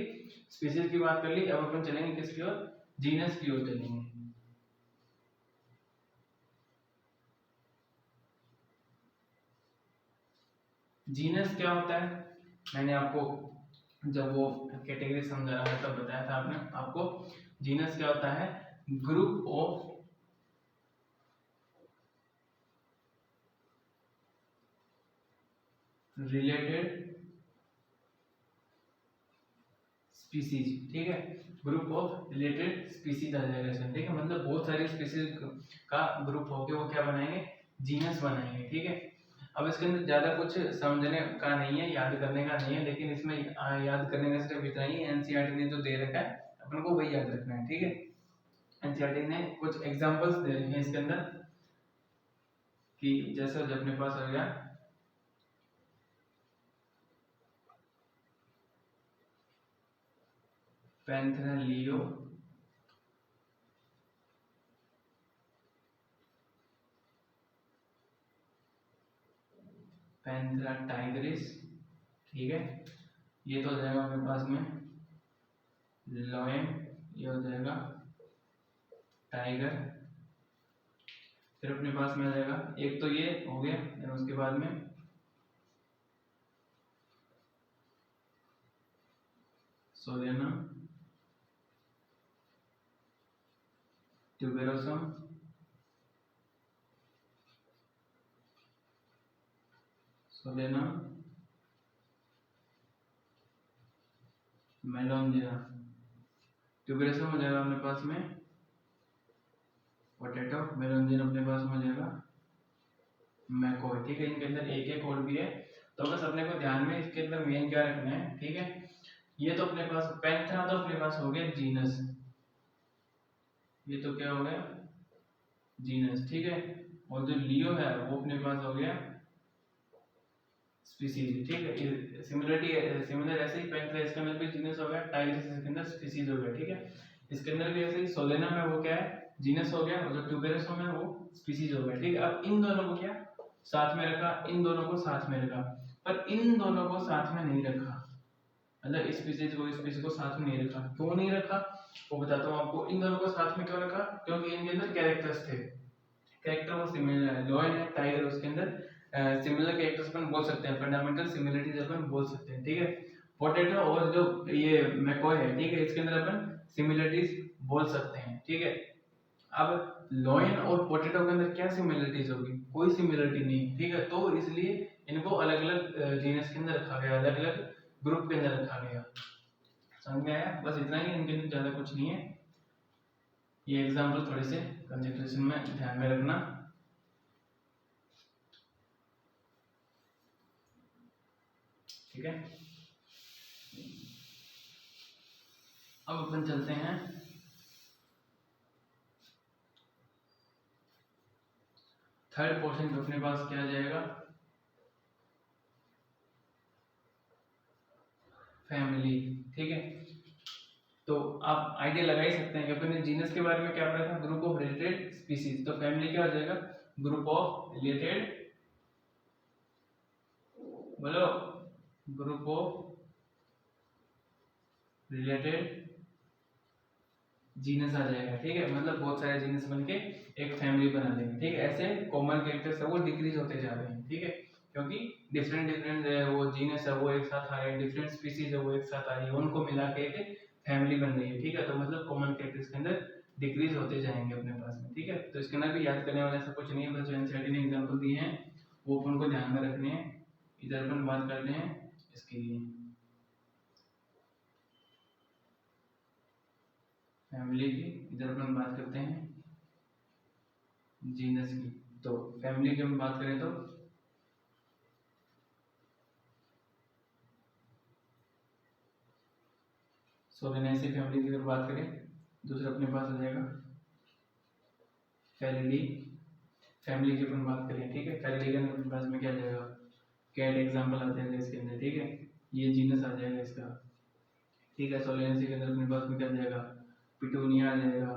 स्पीसीज की बात कर ली। अब अपन चलेंगे किसकी ओर, जीनस की ओर चलेंगे। जीनस क्या होता है, मैंने आपको जब वो कैटेगरी समझा रहा था तब बताया था आपने आपको, जीनस क्या होता है, ग्रुप ऑफ रिलेटेड स्पीसीज, ठीक है। ग्रुप ऑफ रिलेटेड स्पीसीज आ जाएगा इसमें, ठीक है। मतलब बहुत सारी स्पीसीज का ग्रुप होके वो क्या बनाएंगे, जीनस बनाएंगे, ठीक है। अब इसके अंदर ज्यादा कुछ समझने का नहीं है, याद करने का नहीं है, लेकिन इसमें याद करने का सिर्फ इतना ही, एनसीईआरटी ने जो दे रखा है अपन को वही याद रखना है, ठीक है। एनसीईआरटी ने कुछ एग्जांपल्स दे रखे हैं इसके अंदर, कि जैसे अपने पास हो गया पैंथेरा लियो, पैंथेरा टाइग्रिस, ठीक है। ये तो हो जाएगा अपने पास में लॉयन, ये हो जाएगा टाइगर। फिर अपने पास में आ जाएगा, एक तो ये हो गया, फिर उसके बाद में सोलेनम, ट्यूबेरोसम, सोलेनम, मेलोंजिना। ट्यूबेरोसम हो जाएगा अपने पास में पोटैटो, मेलोंजिना अपने पास में हो जाएगा मैकोय। ठीक है, इनके अंदर एक एक और भी है, तो बस अपने को ध्यान में इसके अंदर मेन क्या रखना है। ठीक है, ये तो अपने पास पैंथेरा तो अपने पास हो गया जीनस, ये तो क्या हो गया जीनस। ठीक है, और जो लियो है वो अपने पास हो गया स्पीसीज। ठीक है, सिमिलर ऐसे ही पैंथेरा इसके अंदर भी जीनस हो गया, टाइग्रिस इसके अंदर स्पीसीज हो गया। ठीक है, इसके अंदर भी ऐसे ही सोलेनम है वो क्या है जीनस हो गया, और जो ट्यूबेरोसम है वो स्पीसीज हो गया। ठीक है, अब इन दोनों को क्या साथ में रखा, इन दोनों को साथ में रखा, पर इन दोनों को साथ में नहीं रखा, मतलब इस स्पीसीज को इस स्पीसीज को साथ में नहीं रखा। क्यों नहीं रखा वो बताता हूँ आपको। इन दोनों को साथ में क्यों रखा, क्योंकि इनके अंदर कैरेक्टर्स थे, कैरेक्टर वो सिमिलर है। लॉयन है, टाइगर, उसके अंदर सिमिलर कैरेक्टर्स अपन बोल सकते हैं, फंडामेंटल सिमिलरिटीज अपन बोल सकते हैं। ठीक है, पोटैटो और जो ये मैकॉय है, ठीक है, इसके अंदर अपन सिमिलरिटीज बोल सकते हैं। ठीक है, अब लॉयन और पोटैटो के अंदर क्या सिमिलरिटीज होगी, कोई सिमिलरिटी नहीं। ठीक है, तो इसलिए इनको अलग अलग जीनस के अंदर रखा गया, अलग अलग ग्रुप के अंदर रखा गया। समझ में आया, बस इतना ही, इनके अंदर ज्यादा कुछ नहीं है। ये एग्जाम्पल थोड़े से कंसेंट्रेशन में ध्यान में रखना। ठीक है, अब अपन चलते हैं थर्ड पोर्शन पे। अपने पास क्या आ जाएगा, फैमिली। ठीक है, तो आप आइडिया लगा ही सकते हैं कि अपन ने जीनस के बारे में क्या पढ़ा था, ग्रुप ऑफ रिलेटेड स्पीसीज। तो फैमिली क्या हो जाएगा, ग्रुप ऑफ रिलेटेड, बोलो, ग्रुप ऑफ रिलेटेड जीनस आ जाएगा। ठीक है, मतलब बहुत सारे जीनस बनके एक फैमिली बना देंगे। ठीक है, ऐसे कॉमन कैरेक्टर्स है वो डिक्रीज होते जा रहे हैं। ठीक है, क्योंकि डिफरेंट डिफरेंट वो जीनस है वो एक साथ आ रहे हैं, डिफरेंट स्पीसीज है वो एक साथ आ रही है, उनको मिला के एक फैमिली बन रही है। ठीक है, तो मतलब कॉमन कैरेक्टर्स के अंदर डिक्रीज होते जाएंगे अपने पास में। ठीक है, तो इसके अंदर भी याद करने वाला ऐसा कुछ नहीं है, बस जो एनसीईआरटी ने एग्जांपल दिए हैं वो अपन को ध्यान में रखने हैं। इधर अपन बात करते हैं इसके लिए फैमिली की, इधर अपन बात करते हैं जीनस की। तो फैमिली की हम बात करें तो सोलेनेसी फैमिली की अगर बात करें, दूसरा अपने पास आ जाएगा फैलिडी फैमिली की अपन बात करें। ठीक है, फैलिडी के अंदर अपने पास में क्या आ जाएगा, कैट एग्जांपल आ जाएगा इसके अंदर। ठीक है, ये जीनस आ जाएगा इसका। ठीक है, सोलेनेसी के अंदर अपने पास में क्या आ जाएगा, पिटूनिया आ जाएगा,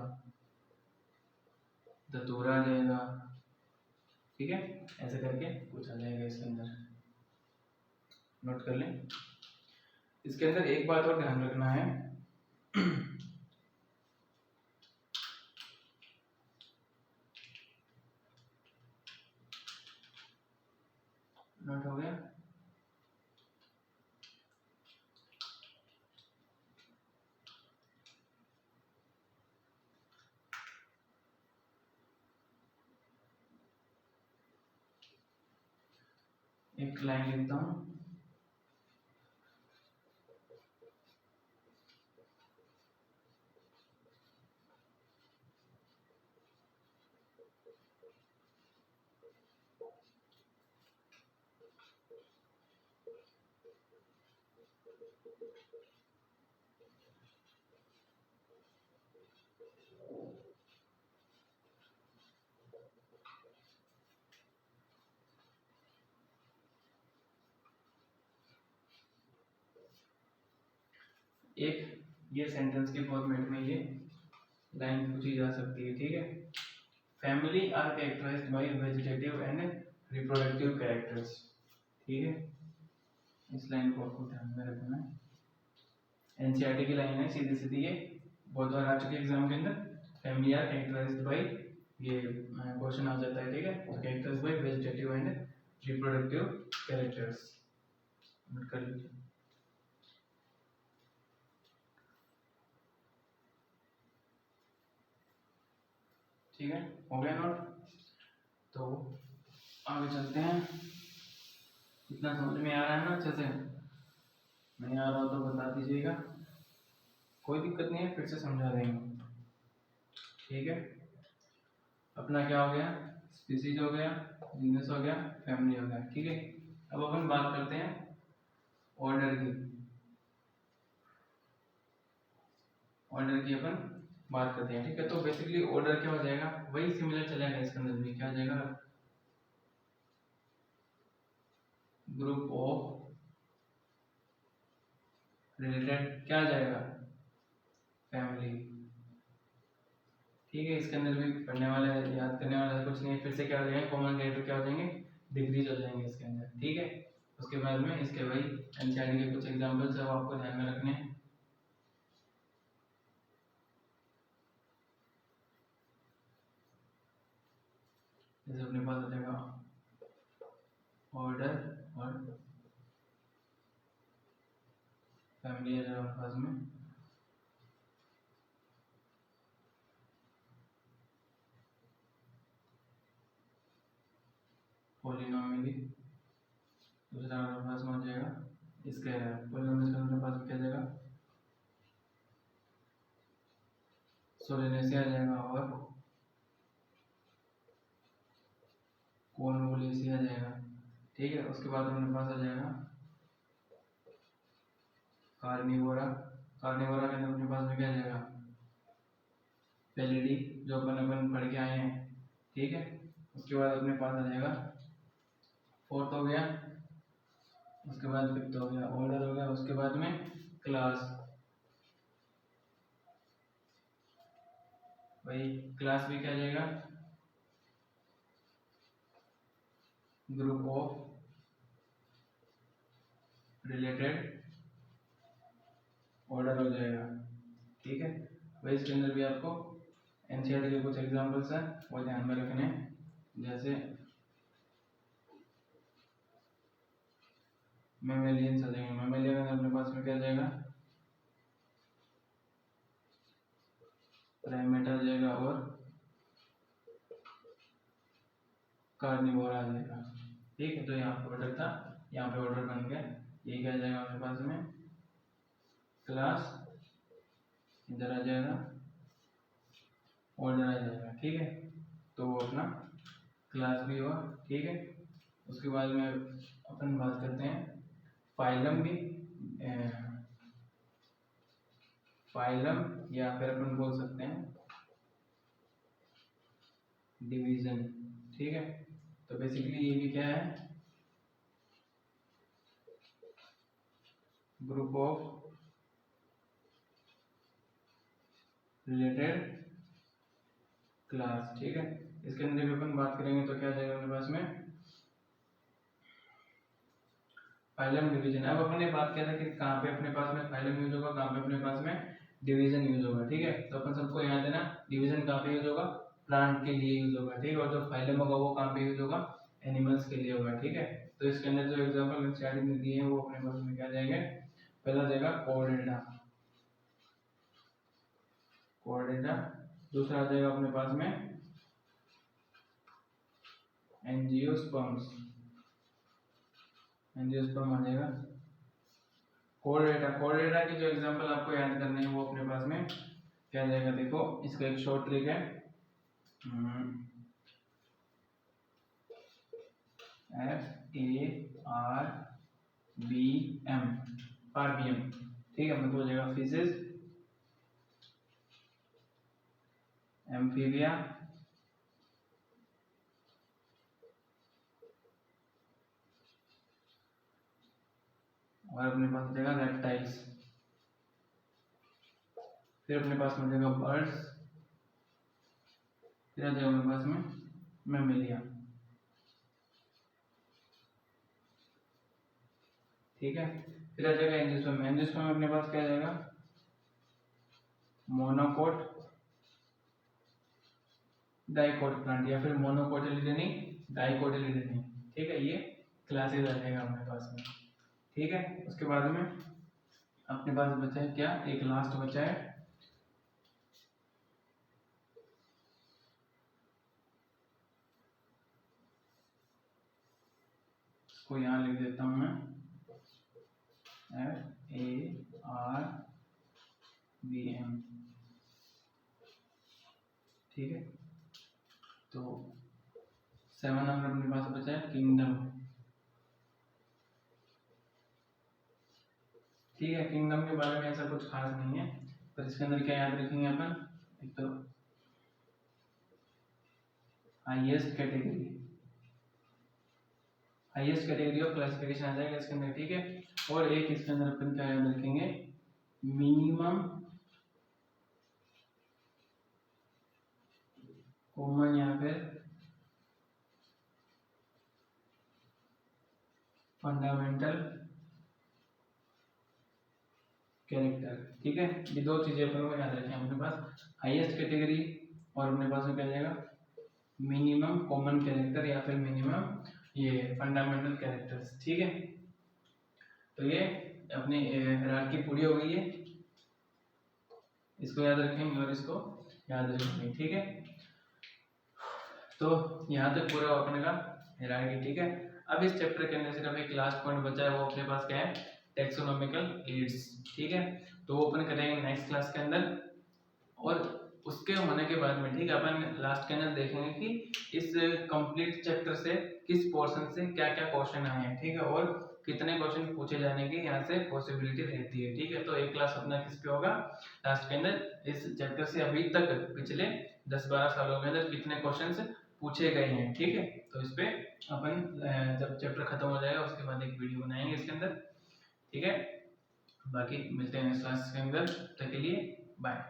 धतूरा आ जाएगा। ठीक है, ऐसे करके कुछ आ जाएगा इसके अंदर, नोट कर लें। इसके अंदर एक बात और ध्यान रखना है, नोट हो गया। एक लाइन लिखता हूँ, एक ये सेंटेंस के फॉर्मेट में ये लाइन पूछी जा सकती है। ठीक है, family are characterized by vegetative and reproductive characters. ठीक है, इस लाइन को आपको ध्यान में रखना है, एनसीईआरटी की लाइन है, सीधी सीधी, ये बहुत बार आ चुकी है एग्जाम के अंदर। फैमिली आर कैरेक्टराइज्ड बाय, ये क्वेश्चन आ जाता है। ठीक है, तो characters bye vegetative and reproductive characters, note कर लीजिए। ठीक है, हो गया नोट। तो आगे चलते हैं। इतना समझ में आ रहा है ना अच्छे से? नहीं आ रहा हो तो बता दीजिएगा, कोई दिक्कत नहीं है, फिर से समझा देंगे। ठीक है, अपना क्या हो गया, स्पीसीज हो गया, जीनस हो गया, फैमिली हो गया। ठीक है, अब अपन बात करते हैं ऑर्डर की। ऑर्डर की अपन बात करते हैं। ठीक है, तो बेसिकली ऑर्डर क्या हो जाएगा, वही सिमिलर चलेगा इसके अंदर भी। क्या हो जाएगा, ग्रुप ऑफ रिलेटेड, क्या आ जाएगा, फैमिली। ठीक है, इसके अंदर भी पढ़ने वाले, याद करने वाला कुछ नहीं है। फिर से क्या हो जाएंगे, कॉमन कैरेक्टर क्या हो जाएंगे, डिग्रीज हो जाएंगे इसके अंदर। ठीक है, उसके बाद में इसके वही एनसीईआरटी के कुछ एग्जांपल्स है वो आपको ध्यान में रखने हैं। जैसे अपने पास आ जाएगा ऑर्डर और फैमिली आ जाएगा पास में, पॉलिनोमियली दूसरा हमारे पास में हो जाएगा, इसके पॉलिनोमियल का हमारे पास में क्या जाएगा, सोलेनेसी आ जाएगा और कॉन्वोल्यूसी आ जाएगा। ठीक है, उसके बाद हमारे पास आ जाएगा कार्निवोरा। कार्निवोरा के अंदर अपने पास में क्या आ जाएगा, पेलिडी, जो अपन पढ़ के आए हैं। ठीक है, उसके बाद अपने पास आ जाएगा फोर्थ हो गया, उसके बाद फिफ्थ हो गया, ऑर्डर हो गया, उसके बाद में क्लास। वही क्लास भी क्या जाएगा, ग्रुप ऑफ रिलेटेड ऑर्डर हो जाएगा। ठीक है, वही इसके अंदर भी आपको एनसीईआरटी के कुछ एग्जांपल्स हैं वो ध्यान में रखने हैं। जैसे मेमेलियंस आ जाएंगे, मेमेलियन अपने पास में क्या जाएगा, प्राइमेटा आ जाएगा और कार्निवोरा आ जाएगा। ठीक है, तो यहाँ पे ऑर्डर था, यहाँ पे ऑर्डर बन गया। ये क्या जाएगा अपने पास में, क्लास, इधर आ जाएगा ऑर्डर आ जाएगा। ठीक है, तो वो अपना क्लास भी हुआ। ठीक है, उसके बाद में अपन बात करते हैं फाइलम भी, फाइलम या फिर अपन बोल सकते हैं डिवीजन। ठीक है, तो बेसिकली ये भी क्या है, ग्रुप ऑफ रिलेटेड क्लास। ठीक है, इसके अंदर भी अपन बात करेंगे तो क्या जाएगा अपने पास में, फाइलम डिवीजन। अब अपन ने बात किया था कि कहाँ पे अपने पास में फाइलम यूज होगा, कहाँ पे अपने पास में डिवीजन यूज होगा। ठीक है, तो अपन सबको याद है ना, डिवीजन कहाँ पे यूज होगा, प्लांट के लिए यूज होगा। ठीक है, और जो फाइलम होगा वो कहाँ पे यूज होगा, एनिमल्स के लिए होगा। ठीक है, तो इसके अंदर जो एग्जांपल एनसीईआरटी ने दिए हैं वो अपने पास में क्या जाएंगे, पहला जाएगा कोर्डेटा, कोर्डेटा। दूसरा आ जाएगा अपने पास में एंजियोस्पर्म्स, एंजियोस्पर्म आ जाएगा। कोर्डेटा, कोर्डेटा की जो एग्जांपल आपको याद करने हैं वो अपने पास में क्या जाएगा, देखो इसका एक शॉर्ट ट्रिक है, FARBM, RBM। ठीक है, मतलब हो जाएगा फिशेस, एम्फीबिया, और अपने पास हो जाएगा रेप्टाइल्स। फिर अपने पास हो जाएगा बर्ड्स, फिर आ जाएगा अपने पास में मैमेलिया। ठीक है, फिर आ जाएगा एंजियोस्पर्म। एंजियोस्पर्म में अपने पास क्या आ जाएगा, मोनोकोट, डाइकोट प्लांट, या फिर मोनोकोटिलिडनी, डाइकोटिलिडनी। ठीक है, ये क्लासेस आ जाएगा अपने पास में। ठीक है, उसके बाद में अपने पास बचा है क्या, एक लास्ट बचा है इसको यहाँ लिख देता हूँ मैं FARVM, ठीक है। तो 7 नंबर अपने पास बचा है किंगडम, ठीक है। किंगडम के बारे में ऐसा कुछ खास नहीं है, पर इसके अंदर क्या याद रखेंगे अपन, एक तो हाईएस्ट कैटेगरी ऑफ क्लासिफिकेशन आ जाएगा इसके अंदर, ठीक है। और एक इसके अंदर अपन क्या याद रखेंगे, मिनिमम कॉमन या फिर फंडामेंटल कैरेक्टर, ठीक है। ये दो चीजें अपन को याद रखें अपने पास, हाईएस्ट कैटेगरी और अपने पास में क्या जाएगा मिनिमम कॉमन कैरेक्टर या फिर मिनिमम ये फंडामेंटल कैरेक्टर्स, ठीक है। तो ये अपनी हायरार्की पूरी हो गई है, इसको याद रखेंगे और इसको याद रखेंगे, ठीक है। तो यहाँ तक पूरा अपने का हायरार्की, ठीक है। अब इस चैप्टर के अंदर सिर्फ एक लास्ट पॉइंट बचा है, वो अपने पास क्या है, टेक्सोनॉमिकल एड्स, ठीक है। तो वो अपन करेंगे नेक्स्ट क्लास के अंदर, और उसके होने के बाद में, ठीक है, अपन लास्ट के अंदर देखेंगे कि इस कंप्लीट चैप्टर से किस पोर्शन से क्या क्या क्वेश्चन आए हैं, ठीक है, और कितने क्वेश्चन पूछे जाने की यहाँ से पॉसिबिलिटी रहती है, ठीक है। तो एक क्लास अपना किस पे होगा लास्ट के अंदर, इस चैप्टर से अभी तक पिछले 10-12 सालों के अंदर कितने क्वेश्चन पूछे गए हैं, ठीक है। तो इस पे अपन जब चैप्टर खत्म हो जाएगा उसके बाद एक वीडियो बनाएंगे इसके अंदर, ठीक है। बाकी मिलते हैं नेक्स्ट क्लास के अंदर, तब तक के लिए बाय।